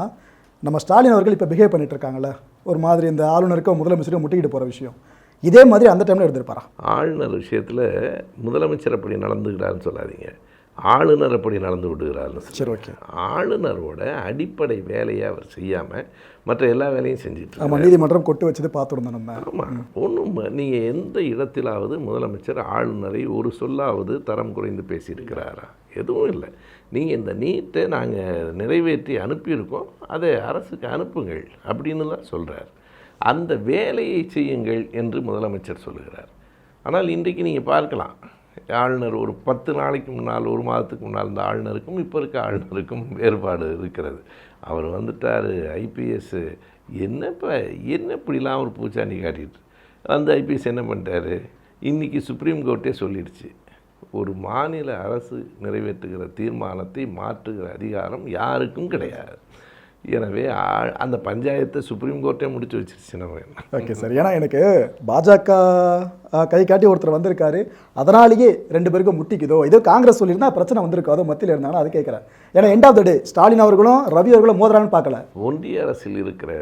நம்ம ஸ்டாலின் அவர்கள் இப்போ பிஹேவ் பண்ணிட்டு இருக்காங்கல்ல, ஒரு மாதிரி இந்த ஆளுநருக்கும் முதலமைச்சருக்கும் முட்டிக்கிட்டு போகிற விஷயம், இதே மாதிரி அந்த டைமில் இருந்திருப்பாரா?
ஆளுநர் விஷயத்தில் முதலமைச்சர் அப்படி நடந்துக்கிறாருன்னு சொல்லாதீங்க, ஆளுநர் அப்படி நடந்து விடுகிறாருன்னு.
சரி, ஓகே.
ஆளுநரோட அடிப்படை வேலையை அவர் செய்யாமல் மற்ற எல்லா வேலையும் செஞ்சுட்டு,
ஆமாம், நீதிமன்றம் கொட்டு வச்சது பார்த்துருந்தோம் நம்ம.
ஆமாம், ஒன்றும் நீங்கள் எந்த இடத்திலாவது முதலமைச்சர் ஆளுநரை ஒரு சொல்லாவது தரம் குறைந்து பேசியிருக்கிறாரா? எதுவும் இல்லை. நீங்கள் இந்த நீட்டை நாங்கள் நிறைவேற்றி அனுப்பியிருக்கோம், அதை அரசுக்கு அனுப்புங்கள் அப்படின்னு தான் சொல்கிறார். அந்த வேலையை செய்யுங்கள் என்று முதலமைச்சர் சொல்லுகிறார். ஆனால் இன்றைக்கு நீங்கள் பார்க்கலாம், ஆளுநர் ஒரு 10 நாளைக்கு முன்னால், ஒரு மாதத்துக்கு முன்னால் இந்த ஆளுநருக்கும் இப்போ இருக்க ஆளுநருக்கும் வேறுபாடு இருக்கிறது. அவர் வந்துட்டார் ஐபிஎஸ், என்ன இப்படிலாம் ஒரு பூச்சாண்டி காட்டிட்டு அந்த ஐபிஎஸ் என்ன பண்ணிட்டாரு? இன்றைக்கி சுப்ரீம் கோர்ட்டே சொல்லிடுச்சு, ஒரு மாநில அரசு நிறைவேற்றுகிற தீர்மானத்தை மாற்றுகிற அதிகாரம் யாருக்கும் கிடையாது. எனவே அந்த பஞ்சாயத்தை சுப்ரீம் கோர்ட்டே முடிச்சு வச்சிருச்சு. நம்ம
ஓகே சார், ஏன்னா எனக்கு பாஜக கை காட்டி ஒருத்தர் வந்திருக்காரு, அதனாலேயே 2 பேருக்கும் முட்டிக்குதோ, இதோ காங்கிரஸ் சொல்லியிருந்தா பிரச்சனை வந்திருக்காதோ மத்தியில் இருந்தாலும் அது கேட்குறேன். ஏன்னா எண்ட் ஆஃப் த டே ஸ்டாலின் அவர்களும் ரவி அவர்களும் மோதுறான்னு பார்க்கல.
ஒன்றிய அரசில் இருக்கிற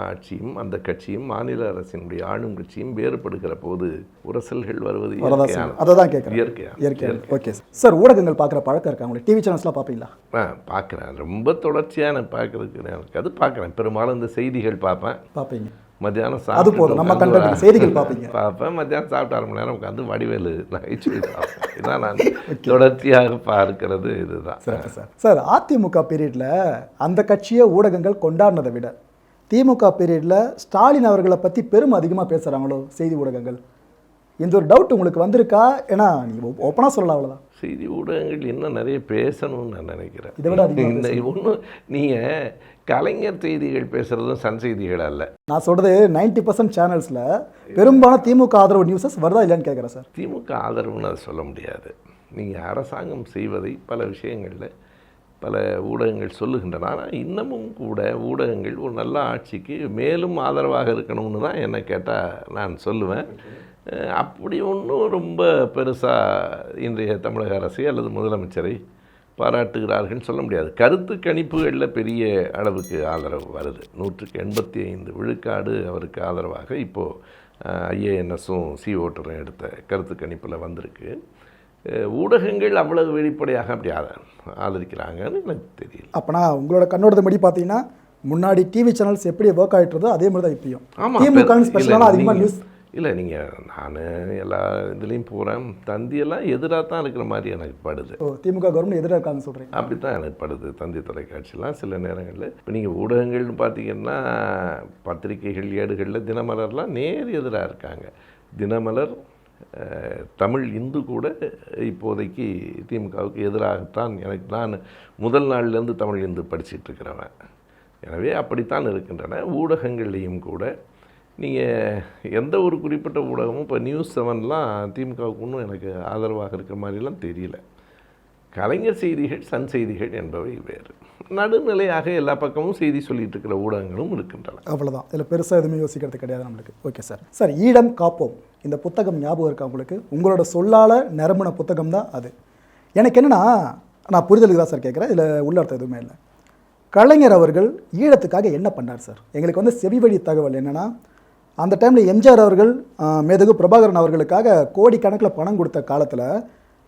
ஆட்சியும் அந்த கட்சியும் மாநில அரசினுடைய ஆளும் கட்சியும் வேறுபடுகிற போது உரசல்கள் வருவது
அதான் கேட்குறேன். இயற்கை. ஓகே சார், ஊடகங்கள் பார்க்குற பழக்கம் இருக்கா உங்களுக்கு? டிவி சேனல்ஸ்லாம் பார்ப்பீங்களா?
பார்க்குறேன், ரொம்ப தொடர்ச்சியாக நான் பார்க்குறதுக்கு எனக்கு அது பார்க்குறேன். பெரும்பாலும் இந்த செய்திகள் பார்ப்பீங்க. மத்தியானம்
சாப்பிட்டு செய்திகள்
பார்ப்பேன். மத்தியானம் சாப்பிட்டு 1/2 மணி நேரம் உட்காந்து வடிவேலு நகைச்சுவை பார்ப்பேன். இதான் நான் தொடர்ச்சியாக பார்க்கிறது. இதுதான்
சார். அதிமுக பீரியடில் அந்த கட்சியை ஊடகங்கள் கொண்டாடினதை விட திமுக பீரியடில் ஸ்டாலின் அவர்களை பற்றி பெரும் அதிகமாக பேசுகிறாங்களோ செய்தி ஊடகங்கள்? இந்த ஒரு டவுட் உங்களுக்கு வந்திருக்கா? ஏன்னா நீங்கள் ஓப்பனாக சொல்லலாம், அவ்வளோதான்.
செய்தி ஊடகங்கள் இன்னும் நிறைய பேசணும்னு நான் நினைக்கிறேன்.
இதை விட அதிகமாக
இந்த ஒன்றும் நீங்கள் கலைஞர் செய்திகள் பேசுகிறதும் சன் செய்திகள் அல்ல.
நான் சொல்கிறது 90% சேனல்ஸில் பெரும்பாலும் திமுக ஆதரவு நியூஸஸ் வருதா இல்லையான்னு கேட்குறேன் சார்.
திமுக ஆதரவுன்னு அதை சொல்ல முடியாது. நீங்கள் அரசாங்கம் செய்வதை பல விஷயங்களில் பல ஊடகங்கள் சொல்லுகின்றன. ஆனால் இன்னமும் கூட ஊடகங்கள் ஒரு நல்ல ஆட்சிக்கு மேலும் ஆதரவாக இருக்கணும்னு தான் என்னை கேட்டால் நான் சொல்லுவேன். அப்படி ஒன்றும் ரொம்ப பெருசாக இன்றைய தமிழக அரசை அல்லது முதலமைச்சரை பாராட்டுகிறார்கள் சொல்ல முடியாது. கருத்து கணிப்புகளில் பெரிய அளவுக்கு ஆதரவு வருது. 185 விழுக்காடு அவருக்கு ஆதரவாக இப்போது ஐஏஎன்எஸும் சி ஓட்டரும் எடுத்த கருத்து கணிப்பில் வந்திருக்கு. ஊடகங்கள் அவ்வளவு வெளிப்படையாக அப்படி ஆதரிக்கிறாங்கன்னு எனக்கு தெரியல.
அப்போனா உங்களோட கண்ணோட்டப்படி பார்த்தீங்கன்னா முன்னாடி டிவி சேனல்ஸ் எப்படி ஒர்க் ஆகிட்டுருதோ அதே மாதிரி தான் இப்பயும்.
ஆமாம்,
திமுக ஸ்பெஷலாக அதிகமாக நியூஸ்
இல்லை. நீங்கள் நான் எல்லா இதுலேயும் போகிறேன், தந்தியெல்லாம் எதிராக தான் இருக்கிற மாதிரி எனக்கு படுது.
திமுக கவர்மெண்ட் எதிராக இருக்காங்கன்னு சொல்கிறீங்க?
அப்படி தான் எனக்கு படுது. தந்தி தொலைக்காட்சியெலாம் சில நேரங்களில் இப்போ நீங்கள் ஊடகங்கள்னு பார்த்தீங்கன்னா பத்திரிகைகள் ஏடுகளில் தினமலர்லாம் நேர் எதிராக இருக்காங்க. தினமலர் தமிழ் இந்து கூட இப்போதைக்கு திமுகவுக்கு எதிராகத்தான். நான் முதல் நாள்லேருந்து தமிழ் இந்து படிச்சுட்டு இருக்கிறவன். எனவே அப்படித்தான் இருக்கின்றன. ஊடகங்கள்லேயும் கூட நீங்கள் எந்த ஒரு குறிப்பிட்ட ஊடகமும் இப்போ நியூஸ் 7லாம் திமுகவுக்கு ஒன்றும் எனக்கு ஆதரவாக இருக்கிற மாதிரிலாம் தெரியல. கலைஞர் செய்திகள் சன் செய்திகள் என்பவை வேறு. நடுநிலையாக எல்லா பக்கமும் செய்தி சொல்லிட்டு இருக்கிற ஊடகங்களும் இருக்கின்றன.
அவ்வளோதான். இதில் பெருசாக எதுவுமே யோசிக்கிறது கிடையாது நம்மளுக்கு. Okay sir. சார், ஈழம் காப்போம் இந்த புத்தகம் ஞாபகம் இருக்கா உங்களுக்கு? உங்களோட சொல்லால் நிரம்பின புத்தகம் தான் அது. எனக்கு என்னென்னா, நான் புரிதலுக்கு தான் சார் கேட்குறேன், இதில் உள்ளர்த்தம் எதுவுமே இல்லை. கலைஞர் அவர்கள் ஈழத்துக்காக என்ன பண்ணார் சார்? எங்களுக்கு வந்து செவிவழி தகவல் என்னென்னா, அந்த டைமில் எம்ஜிஆர் அவர்கள் மேதகு பிரபாகரன் அவர்களுக்காக கோடிக்கணக்கில் பணம் கொடுத்த காலத்தில்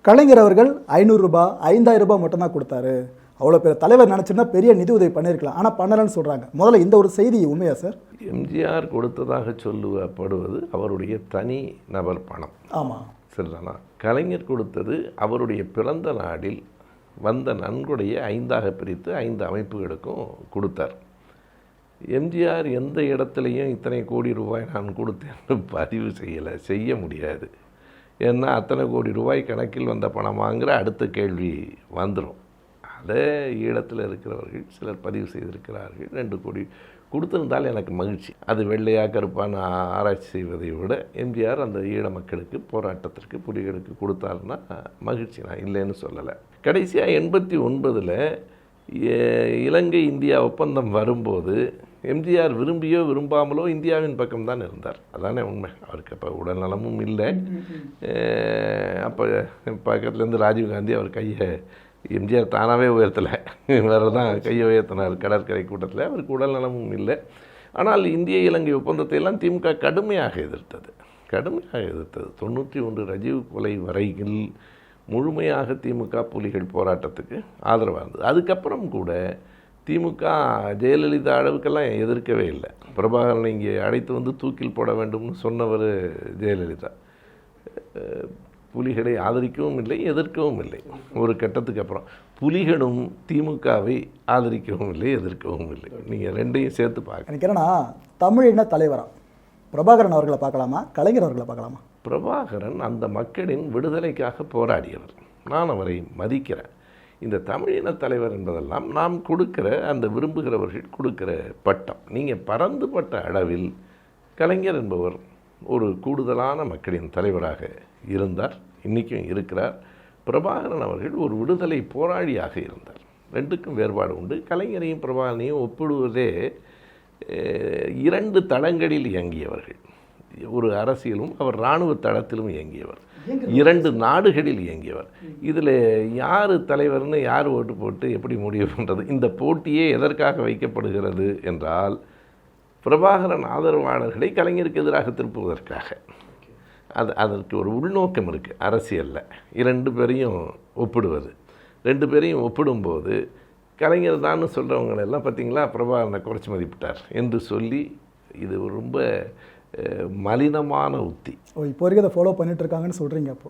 கலைஞர் அவர்கள் 500 ரூபாய் 5000 ரூபாய் மட்டும்தான் கொடுத்தாரு. அவ்வளோ பேர் தலைவர் நினச்சிருந்தா பெரிய நிதி உதவி பண்ணியிருக்கலாம், ஆனால் பண்ணலன்னு சொல்கிறாங்க. முதல்ல இந்த ஒரு செய்தி உண்மையா சார்?
எம்ஜிஆர் கொடுத்ததாக சொல்லப்படுவது அவருடைய தனி நபர் பணம்.
ஆமாம்,
சரிதானா? கலைஞர் கொடுத்தது அவருடைய பிறந்த நாளில் வந்த நன்கொடையை 5ஆக பிரித்து 5 அமைப்புகளுக்கும் கொடுத்தார். எம்ஜிஆர் எந்த இடத்துலையும் இத்தனை கோடி ரூபாய் நான் கொடுத்தேன்னு பதிவு செய்ய முடியாது. ஏன்னா அத்தனை கோடி ரூபாய் கணக்கில் வந்த பணமாங்கிற அடுத்த கேள்வி வந்துடும். அதை ஈழத்தில் இருக்கிறவர்கள் சிலர் பதிவு செய்திருக்கிறார்கள். 2 கோடி கொடுத்திருந்தால் எனக்கு மகிழ்ச்சி. அது வெள்ளையா கருப்பான ஆராய்ச்சி செய்வதை விட எம்ஜிஆர் அந்த ஈழ மக்களுக்கு போராட்டத்திற்கு புலிகளுக்கு கொடுத்தாருன்னா மகிழ்ச்சி, நான் இல்லைன்னு சொல்லலை. கடைசியாக 89ல் இலங்கை இந்தியா ஒப்பந்தம் வரும்போது எம்ஜிஆர் விரும்பியோ விரும்பாமலோ இந்தியாவின் பக்கம்தான் இருந்தார். அதானே உண்மை. அவருக்கு அப்போ உடல் நலமும் இல்லை. அப்போ பக்கத்துலேருந்து ராஜீவ்காந்தி அவர் கையை எம்ஜிஆர் தானாகவே உயர்த்தலை, வேறு தான் கையை உயர்த்தினார் கடற்கரை கூட்டத்தில். அவருக்கு உடல் நலமும் இல்லை. ஆனால் இந்திய இலங்கை ஒப்பந்தத்தை எல்லாம் திமுக கடுமையாக எதிர்த்தது. 91 ரஜீவ் கொலை வரையில் முழுமையாக திமுக புலிகள் போராட்டத்துக்கு ஆதரவாக இருந்தது. அதுக்கப்புறம் கூட திமுக ஜெயலலிதா அளவுக்கெல்லாம் எதிர்க்கவே இல்லை. பிரபாகரனை இங்கே அழைத்து வந்து தூக்கில் போட வேண்டும்னு சொன்னவர் ஜெயலலிதா. புலிகளை ஆதரிக்கவும் இல்லை, எதிர்க்கவும் இல்லை. ஒரு கட்டத்துக்கு அப்புறம் புலிகளும் திமுகவை ஆதரிக்கவும் இல்லை, எதிர்க்கவும் இல்லை. நீங்கள் ரெண்டையும் சேர்த்து பார்க்க.
எனக்கு என்னன்னா, தமிழின தலைவரா பிரபாகரன் அவர்களை பார்க்கலாமா, கலைஞர் அவர்களை பார்க்கலாமா?
பிரபாகரன் அந்த மக்களின் விடுதலைக்காக போராடியவர். நான் அவரை மதிக்கிறேன். இந்த தமிழின தலைவர் என்பதெல்லாம் நாம் கொடுக்கிற, அந்த விரும்புகிறவர்கள் கொடுக்கிற பட்டம். நீங்கள் பரந்துபட்ட அளவில் கலைஞர் என்பவர் ஒரு கூடுதலான மக்களின் தலைவராக இருந்தார், இன்றைக்கும் இருக்கிறார். பிரபாகரன் அவர்கள் ஒரு விடுதலை போராளியாக இருந்தார். 2க்கும் வேறுபாடு உண்டு. கலைஞரையும் பிரபாகரனையும் ஒப்பிடுவதே 2 தளங்களில் இயங்கியவர்கள். ஒரு அரசியலும் அவர் இராணுவ தளத்திலும் இயங்கியவர், 2 நாடுகளில் இயங்கியவர். இதில் யார் தலைவர்னு யார் ஓட்டு போட்டு எப்படி முடிவு பண்ணுறது? இந்த போட்டியே எதற்காக வைக்கப்படுகிறது என்றால் பிரபாகரன் ஆதரவாளர்களை கலைஞருக்கு எதிராக திருப்புவதற்காக. அதற்கு ஒரு உள்நோக்கம் இருக்குது அரசியலில். 2 பேரையும் ஒப்பிடுவது. 2 பேரையும் ஒப்பிடும்போது கலைஞர் தான் சொல்கிறவங்களெல்லாம் பார்த்திங்களா பிரபாகரனை குறைச்சி மதிப்பிட்டார் என்று சொல்லி, இது ரொம்ப மலினமான உத்தி.
இப்போ வரைக்கும் அதை ஃபாலோ பண்ணிட்டு இருக்காங்கன்னு சொல்கிறீங்க? அப்போ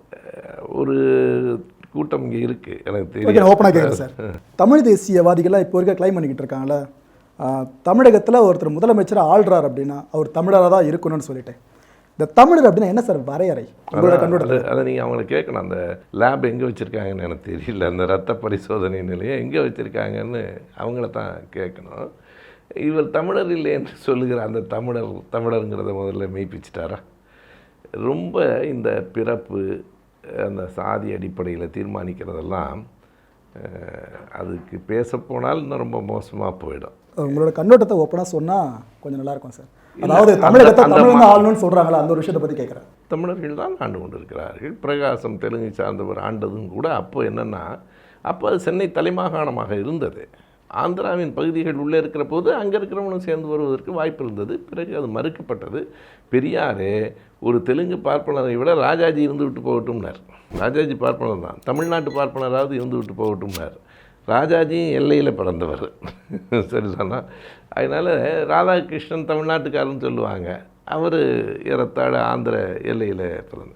ஒரு கூட்டம் இங்கே இருக்குது, எனக்கு தெரியும்.
ஓப்பனாக கேட்குறேன் சார். தமிழ் தேசியவாதிகளாக இப்போ வரைக்கும் கிளைம் பண்ணிக்கிட்டு இருக்காங்களே, தமிழகத்தில் ஒருத்தர் முதலமைச்சராக ஆள்றார் அப்படின்னா அவர் தமிழராக தான் இருக்கணும்னு சொல்லிட்டேன். இந்த தமிழர் அப்படின்னா என்ன சார் வரையறை உங்களோட கண்ணோட்டத்தில்?
அதை நீங்கள் அவங்கள கேட்கணும். அந்த லேப் எங்கே வச்சுருக்காங்கன்னு எனக்கு தெரியல. அந்த ரத்த பரிசோதனை நிலையம் எங்கே வச்சுருக்காங்கன்னு அவங்கள தான் கேட்கணும். இவர் தமிழர் இல்லை என்று சொல்லுகிற அந்த தமிழருங்கிறத முதல்ல மெய்ப்பிச்சிட்டாரா? ரொம்ப இந்த பிறப்பு அந்த சாதி அடிப்படையில் தீர்மானிக்கிறதெல்லாம் அதுக்கு பேசப்போனால் இன்னும் ரொம்ப மோசமாக போயிடும்.
உங்களோட கண்ணோட்டத்தை ஓப்பனாக சொன்னால் கொஞ்சம் நல்லாயிருக்கும் சார். அதாவது தமிழகத்தை தமிழ் ஆளணும்னு சொல்கிறாங்களா, அந்த ஒரு விஷயத்தை பற்றி கேட்குறேன்.
தமிழர்கள் தான் ஆண்டு கொண்டிருக்கிறார்கள். பிரகாசம் தெலுங்கு சார்ந்தவர் ஆண்டதும் கூட அப்போ என்னென்னா, அப்போ அது சென்னை தலைமாகாணமாக இருந்தது. ஆந்திராவின் பகுதிகள் உள்ளே இருக்கிற போது அங்கே இருக்கிறவனும் சேர்ந்து வருவதற்கு வாய்ப்பு இருந்தது. பிறகு அது மறுக்கப்பட்டது. பெரியாரே ஒரு தெலுங்கு பார்ப்பனரை விட ராஜாஜி இருந்து விட்டு போகட்டும்னார். ராஜாஜி பார்ப்பனர் தான், தமிழ்நாட்டு பார்ப்பனராவது இருந்து விட்டு போகட்டும்னார். ராஜாஜியும் எல்லையில் பிறந்தவர், சரிதானா? அதனால் ராதாகிருஷ்ணன் தமிழ்நாட்டுக்காரன்னு சொல்லுவாங்க, அவர் ஏறத்தாழ ஆந்திர எல்லையில் பிறந்த.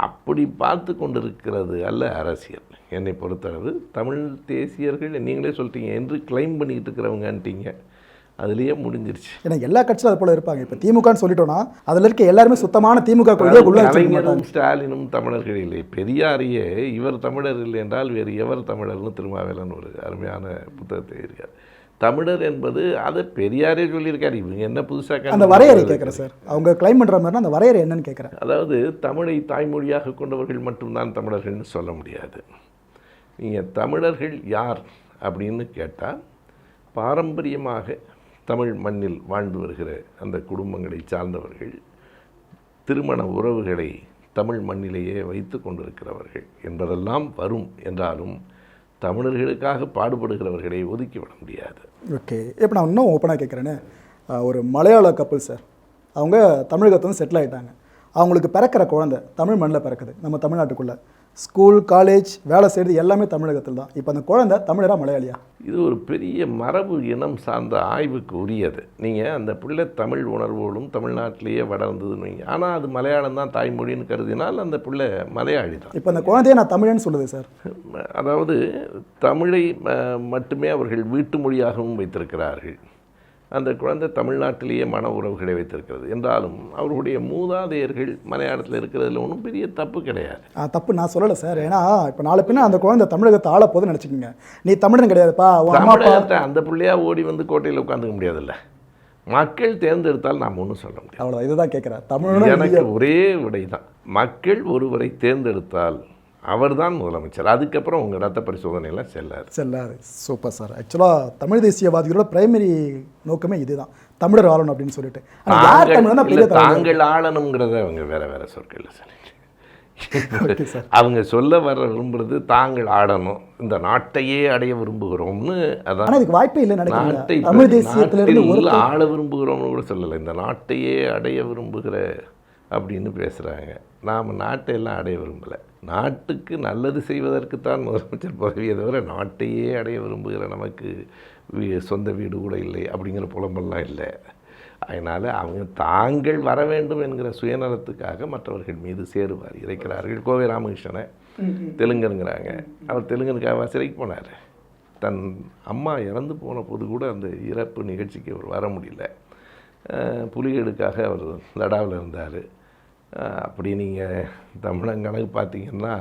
அப்படி பார்த்து கொண்டிருக்கிறது அல்ல அரசியல். என்னை பொறுத்தளவு தமிழ் தேசியர்கள் நீங்களே சொல்லிட்டீங்க என்று கிளைம் பண்ணிக்கிட்டு இருக்கிறவங்கன்ட்டீங்க, அதுலேயே முடிஞ்சிருச்சு.
ஏன்னா எல்லா கட்சியும் அது போல இருப்பாங்க. இப்போ திமுகன்னு சொல்லிட்டோன்னா அதில் இருக்க எல்லாருமே சுத்தமான திமுக
கலைஞரும் ஸ்டாலினும் தமிழர்கள் இல்லை. பெரியாரையே இவர் தமிழர் இல்லை என்றால் வேறு எவர் தமிழர்னு திருமாவேலன் ஒரு அருமையான புத்தகத்தை இருக்கார். தமிழர் என்பது அதை பெரியாரே சொல்லியிருக்காரு. இவங்க என்ன புதுசாக
அந்த வரையறை கேட்குறேன் சார், அவங்க கிளைம் பண்ணுற மாதிரினா அந்த வரையறை என்னன்னு கேட்குறேன்.
அதாவது தமிழை தாய்மொழியாக கொண்டவர்கள் மட்டும்தான் தமிழர்கள்னு சொல்ல முடியாது. நீங்கள் தமிழர்கள் யார் அப்படின்னு கேட்டால், பாரம்பரியமாக தமிழ் மண்ணில் வாழ்ந்து வருகிற அந்த குடும்பங்களை சார்ந்தவர்கள், திருமண உறவுகளை தமிழ் மண்ணிலேயே வைத்து கொண்டிருக்கிறவர்கள் என்பதெல்லாம் வரும். என்றாலும் தமிழர்களுக்காக பாடுபடுகிறவர்களை ஒதுக்கிவிட முடியாது.
ஓகே, இப்போ நான் இன்னும் ஓப்பனாக கேட்குறேன்னு, ஒரு மலையாள கப்பல் சார், அவங்க தமிழகத்தை வந்து செட்டில் ஆகிட்டாங்க. அவங்களுக்கு பிறக்கிற குழந்தை தமிழ் மண்ணில் பிறக்குது, நம்ம தமிழ்நாட்டுக்குள்ளே. ஸ்கூல் காலேஜ் வேலை செய்கிறது எல்லாமே தமிழகத்தில் தான். இப்போ அந்த குழந்தை தமிழரா மலையாளியா?
இது ஒரு பெரிய மரபு இனம் சார்ந்த ஆய்வுக்கு உரியது. நீங்கள் அந்த பிள்ளை தமிழ் உணர்வோடும் தமிழ்நாட்டிலேயே வளர்ந்ததுன்னு வைங்க, ஆனால் அது மலையாளம் தான் தாய்மொழின்னு கருதினால் அந்த பிள்ளை மலையாளி தான்.
இப்போ அந்த குழந்தைய நான் தமிழன்னு சொல்லுது சார்.
அதாவது தமிழை மட்டுமே அவர்கள் வீட்டு மொழியாகவும் வைத்திருக்கிறார்கள். அந்த குழந்தை தமிழ்நாட்டிலேயே மன உறவுகளை வைத்திருக்கிறது. என்றாலும் அவர்களுடைய மூதாதையர்கள் மலையாளத்தில் இருக்கிறதுல ஒன்றும் பெரிய தப்பு கிடையாது.
தப்பு நான் சொல்லலை சார். ஏன்னா இப்போ நாலு பின்ன அந்த குழந்தை தமிழகத்தை ஆள போதுன்னு நினச்சிக்கோங்க. நீ தமிழன் கிடையாதுப்பா,
தமிழகத்தை அந்த பிள்ளையா ஓடி வந்து கோட்டையில் உட்காந்துக்க முடியாதுல்ல. மக்கள் தேர்ந்தெடுத்தால் நாம் ஒன்றும் சொல்ல முடியாது.
அவ்வளோ, இதுதான் கேட்குறேன். தமிழ்
எனக்கு ஒரே விடை தான். மக்கள் ஒருவரை தேர்ந்தெடுத்தால் அவர் தான் முதலமைச்சர். அதுக்கப்புறம் உங்கள் ரத்த பரிசோதனையெல்லாம் செல்லாது.
Super sir. ஆக்சுவலாக தமிழ் தேசியவாதிகளோட பிரைமரி நோக்கமே இதுதான், தமிழர் ஆளணும் அப்படின்னு சொல்லிட்டு.
தாங்கள் ஆளணுங்கிறத அவங்க வேற வேற சொற்கள் சொல்லிட்டு அவங்க சொல்ல வர விரும்புறது தாங்கள் ஆடணும், இந்த நாட்டையே அடைய விரும்புகிறோம்னு. அதான்
இதுக்கு வாய்ப்பே இல்லை.
நாட்டை ஆள விரும்புகிறோம்னு கூட சொல்லலை, இந்த நாட்டையே அடைய விரும்புகிற அப்படின்னு பேசுகிறாங்க. நாம் நாட்டையெல்லாம் அடைய விரும்பலை. நாட்டுக்கு நல்லது செய்வதற்குத்தான் முதலமைச்சர் பதவியை தவிர நாட்டையே அடைய விரும்புகிற நமக்கு சொந்த வீடு கூட இல்லை அப்படிங்கிற புலம்பெல்லாம் இல்லை. அதனால் அவங்க தாங்கள் வர வேண்டும் என்கிற சுயநலத்துக்காக மற்றவர்கள் மீது சேருவார் இறைக்கிறார்கள். கோவை ராமகிருஷ்ணனை தெலுங்கனுங்கிறாங்க. அவர் தெலுங்கனுக்காக சிறைக்கு போனார். தன் அம்மா இறந்து போன போது கூட அந்த இறப்பு நிகழ்ச்சிக்கு அவர் வர முடியல. புலிகளுக்காக அவர் லடாவில் இருந்தார். அப்படி நீங்கள் தமிழங்கணக்கு பார்த்தீங்கன்னா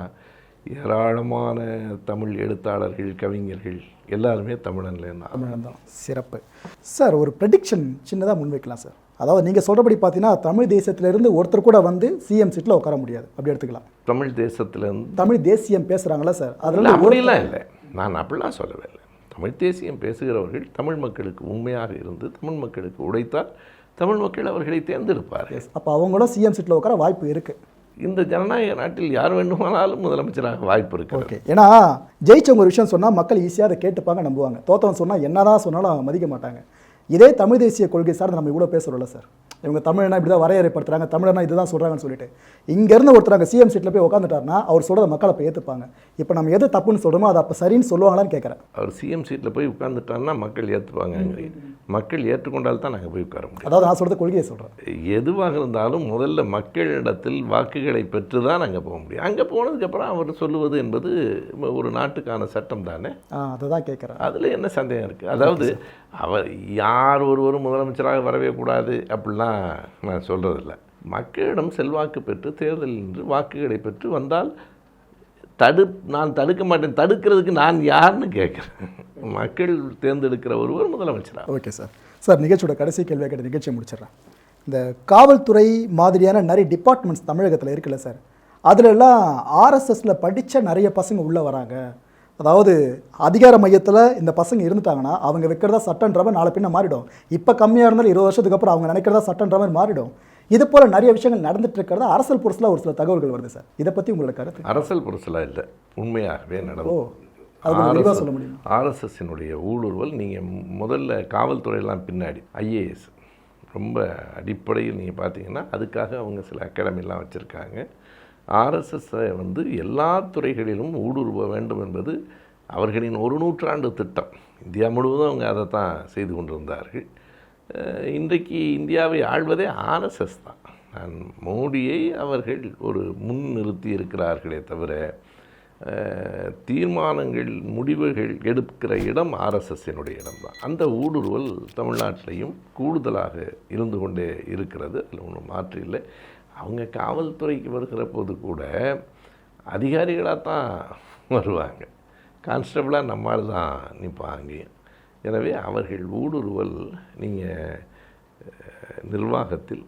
ஏராளமான தமிழ் எழுத்தாளர்கள், கவிஞர்கள் எல்லாருமே தமிழன் தான்.
சிறப்பு சார். ஒரு ப்ரெடிக்ஷன் சின்னதாக முன்வைக்கலாம் சார். அதாவது நீங்கள் சொல்கிறபடி பார்த்தீங்கன்னா தமிழ் தேசத்திலேருந்து ஒருத்தர் கூட வந்து சிஎம் சீட்டில் உட்கார முடியாது, அப்படி எடுத்துக்கலாம்.
தமிழ் தேசத்துலேருந்து
தமிழ் தேசியம் பேசுகிறாங்களா சார்?
அதில் அப்படிலாம் இல்லை, நான் அப்படிலாம் சொல்லவே இல்லை. தமிழ் தேசியம் பேசுகிறவர்கள் தமிழ் மக்களுக்கு உண்மையாக இருந்து தமிழ் மக்களுக்கு உழைத்தால் தமிழ் மக்கள் அவர்களை தேர்ந்தெடுப்பார்.
அப்போ அவங்களும் சிஎம் சீட்டில் உட்கார வாய்ப்பு இருக்குது.
இந்த ஜனநாயக நாட்டில் யார் வேண்டுமானாலும் முதலமைச்சராக வாய்ப்பு இருக்குது.
ஓகே, ஏன்னா ஜெயிச்சவங்க ஒரு விஷயம் சொன்னால் மக்கள் ஈஸியாக அதை கேட்டுப்பாங்க, நம்புவாங்க. தோத்தவன் சொன்னால் என்னதான் சொன்னாலும் மதிக்க மாட்டாங்க. இதே தமிழ் தேசிய கொள்கை சார் நம்ம இவ்வளோ பேசுகிறோம்ல சார், இவங்க தமிழனா இப்படி தான் வரையறைப்படுத்துறாங்க, தமிழனா இதுதான் சொல்கிறாங்கன்னு சொல்லிட்டு இங்கேருந்து ஒருத்தர் சிஎம் சீட்டில் போய் உட்காந்துட்டாருன்னா அவர் சொல்கிறத மக்கள் அப்போ ஏற்றுப்பாங்க. இப்போ நம்ம எது தப்புன்னு சொல்கிறோமோ அதை அப்போ சரின்னு சொல்லுவாங்களான்னு கேட்குறேன்.
அவர் சிஎம் சீட்டில் போய் உட்காந்துட்டாருன்னா மக்கள் ஏற்றுப்பாங்க. மக்கள் ஏற்றுக்கொண்டால் தான் நாங்கள் போய் உட்கார முடியும்.
அதாவது நான் சொல்கிறது கொள்கையை சொல்கிறேன்.
எதுவாக இருந்தாலும் முதல்ல மக்களிடத்தில் வாக்குகளை பெற்று தான் அங்கே போக முடியும். அங்கே போனதுக்கப்புறம் அவர் சொல்லுவது என்பது ஒரு நாட்டுக்கான சட்டம் தானே.
அதை தான் கேட்குறேன்.
அதில் என்ன சந்தேகம் இருக்குது? அதாவது அவர் யார் ஒருவரும் முதலமைச்சராக வரவே கூடாது அப்படிலாம் நான் சொல்கிறதில்ல. மக்களிடம் செல்வாக்கு பெற்று தேர்தலில் நின்று வாக்குகளை பெற்று வந்தால் நான் தடுக்க மாட்டேன், தடுக்கிறதுக்கு நான் யாருன்னு கேட்குறேன். மக்கள் தேர்ந்தெடுக்கிற ஒருவர் முதலமைச்சராக.
Okay sir. சார், நிகழ்ச்சியோட கடைசி கேள்வியாக கேட்ட நிகழ்ச்சியை முடிச்சிடறேன். இந்த காவல்துறை மாதிரியான நிறைய டிபார்ட்மெண்ட்ஸ் தமிழகத்தில் இருக்குல்ல சார், அதிலெல்லாம் ஆர்எஸ்எஸில் படித்த நிறைய பசங்க உள்ளே வராங்க. அதாவது அதிகார மையத்தில் இந்த பசங்க இருந்துட்டாங்கன்னா அவங்க வைக்கிறதா சட்டன்ற மாதிரி நாளை பின்ன மாறிடும். இப்போ கம்மியாக இருந்தாலும் 20 வருஷத்துக்கு அப்புறம் அவங்க நினைக்கிறதா சட்டன்ற மாதிரி மாறிடும். இது போல் நிறைய விஷயங்கள் நடந்துட்டு இருக்கிறதா அரசியல் புரட்சியில் ஒரு சில தகவல்கள் வருது சார். இதை பற்றி உங்களோட கருத்து?
அரசியல் புரட்சிலாம் இல்லை, உண்மையாகவே நடந்தது.
சொல்ல முடியும்.
ஆர்எஸ்எஸ்ஸினுடைய ஊடுருவல் நீங்கள் முதல்ல காவல்துறையெல்லாம் பின்னாடி ஐஏஎஸ் ரொம்ப அடிப்படையில் நீங்கள் பார்த்தீங்கன்னா அதுக்காக அவங்க சில அகாடமிலாம் வச்சுருக்காங்க. ஆர்எஸ்எஸ்ஸை எல்லா துறைகளிலும் ஊடுருவ வேண்டும் என்பது அவர்களின் ஒரு நூற்றாண்டு திட்டம். இந்தியா முழுவதும் அவங்க அதை தான் செய்து கொண்டிருந்தார்கள். இன்றைக்கு இந்தியாவை ஆள்வதே ஆர்எஸ்எஸ் தான். மோடியை அவர்கள் ஒரு முன் நிறுத்தி இருக்கிறார்களே தவிர தீர்மானங்கள் முடிவுகள் எடுக்கிற இடம் ஆர்எஸ்எஸ்ஸினுடைய இடம்தான். அந்த ஊடுருவல் தமிழ்நாட்டிலையும் கூடுதலாக இருந்து கொண்டே இருக்கிறது. அதில் ஒன்றும் மாற்று இல்லை. அவங்க காவல்துறைக்கு வருகிற போது கூட அதிகாரிகளாக தான் வருவாங்க, கான்ஸ்டபிளாக நம்மால் தான் நிற்பாங்க. எனவே அவர்கள் ஊடுருவல் நீங்கள் நிர்வாகத்தில்,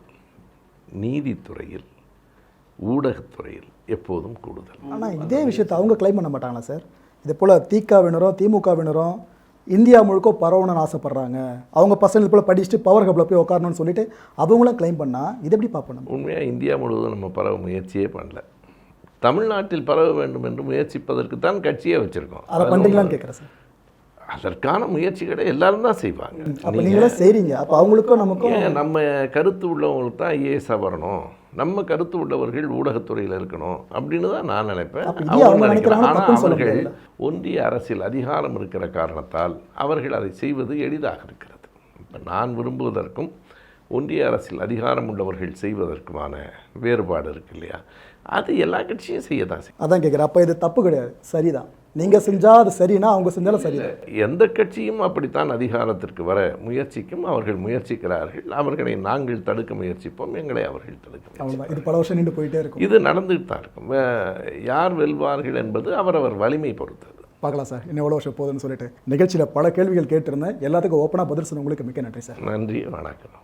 நீதித்துறையில், ஊடகத்துறையில் எப்போதும் கூடுதல்.
ஆனால் இதே விஷயத்தை அவங்க கிளைம் பண்ண மாட்டாங்களா சார்? இதே போல் திகாவினரும் திமுகவினரும் இந்தியா முழுக்க பரவணும்னு ஆசைப்பட்றாங்க, அவங்க பசங்க போல் படிச்சுட்டு பவர் ஹப்பில் போய் உட்காரணும்னு சொல்லிட்டு அவங்களும் கிளைம் பண்ணால் இது எப்படி பார்ப்போம்?
உண்மையாக இந்தியா முழுவதும் நம்ம பரவ முயற்சியே பண்ணல. தமிழ்நாட்டில் பரவ வேண்டும் என்று முயற்சிப்பதற்கு தான் கட்சியே வச்சுருக்கோம்.
அதை பண்ணுறீங்களான்னு கேட்குறேன் சார்.
அதற்கான முயற்சிகளை எல்லாரும் தான் செய்வாங்க.
அப்போ நீங்களும் செய்கிறீங்க. அப்போ அவங்களுக்கும் நமக்கும்
நம்ம கருத்து உள்ளவங்களுக்கு தான் ஐஏஎஸ்ஸாக வரணும், நம்ம கருத்து உள்ளவர்கள் ஊடகத்துறையில் இருக்கணும் அப்படின்னு தான் நான் நினைப்பேன். அவங்க நினைக்கிறாங்க. ஆனால் அவர்கள் ஒன்றிய அரசியல் அதிகாரம் இருக்கிற காரணத்தால் அவர்கள் அதை செய்வது எளிதாக இருக்கிறது. இப்போ நான் விரும்புவதற்கும் ஒன்றிய அரசியல் அதிகாரம் உள்ளவர்கள் செய்வதற்குமான வேறுபாடு இருக்கு இல்லையா? அது எல்லா கட்சியும் செய்ய தான் செய்யும்.
அதான் கேட்குறேன். அப்போ இது தப்பு கிடையாது, சரிதான். நீங்கள் செஞ்சால் அது சரினா அவங்க செஞ்சாலும் சரிதான்.
எந்த கட்சியும் அப்படித்தான் அதிகாரத்திற்கு வர முயற்சிக்கும். அவர்கள் முயற்சிக்கிறார்கள், அவர்களை நாங்கள் தடுக்க முயற்சிப்போம், எங்களை அவர்கள் தடுக்க.
அவ்வளோதான். இது பல வருஷம் நின்று போயிட்டே இருக்கும்.
இது நடந்துகிட்டு தான் இருக்கும். யார் வெல்வார்கள் என்பது அவரவர் வலிமை பொறுத்தது.
பார்க்கலாம் சார், இன்னும் எவ்வளோ வருஷம் போகுதுன்னு சொல்லிட்டு நிகழ்ச்சியில் பல கேள்விகள் கேட்டிருந்தேன். எல்லாத்துக்கும் ஓப்பனாக பதில் சொன்ன உங்களுக்கு மிக்க நன்றி சார்.
நன்றி, வணக்கம்.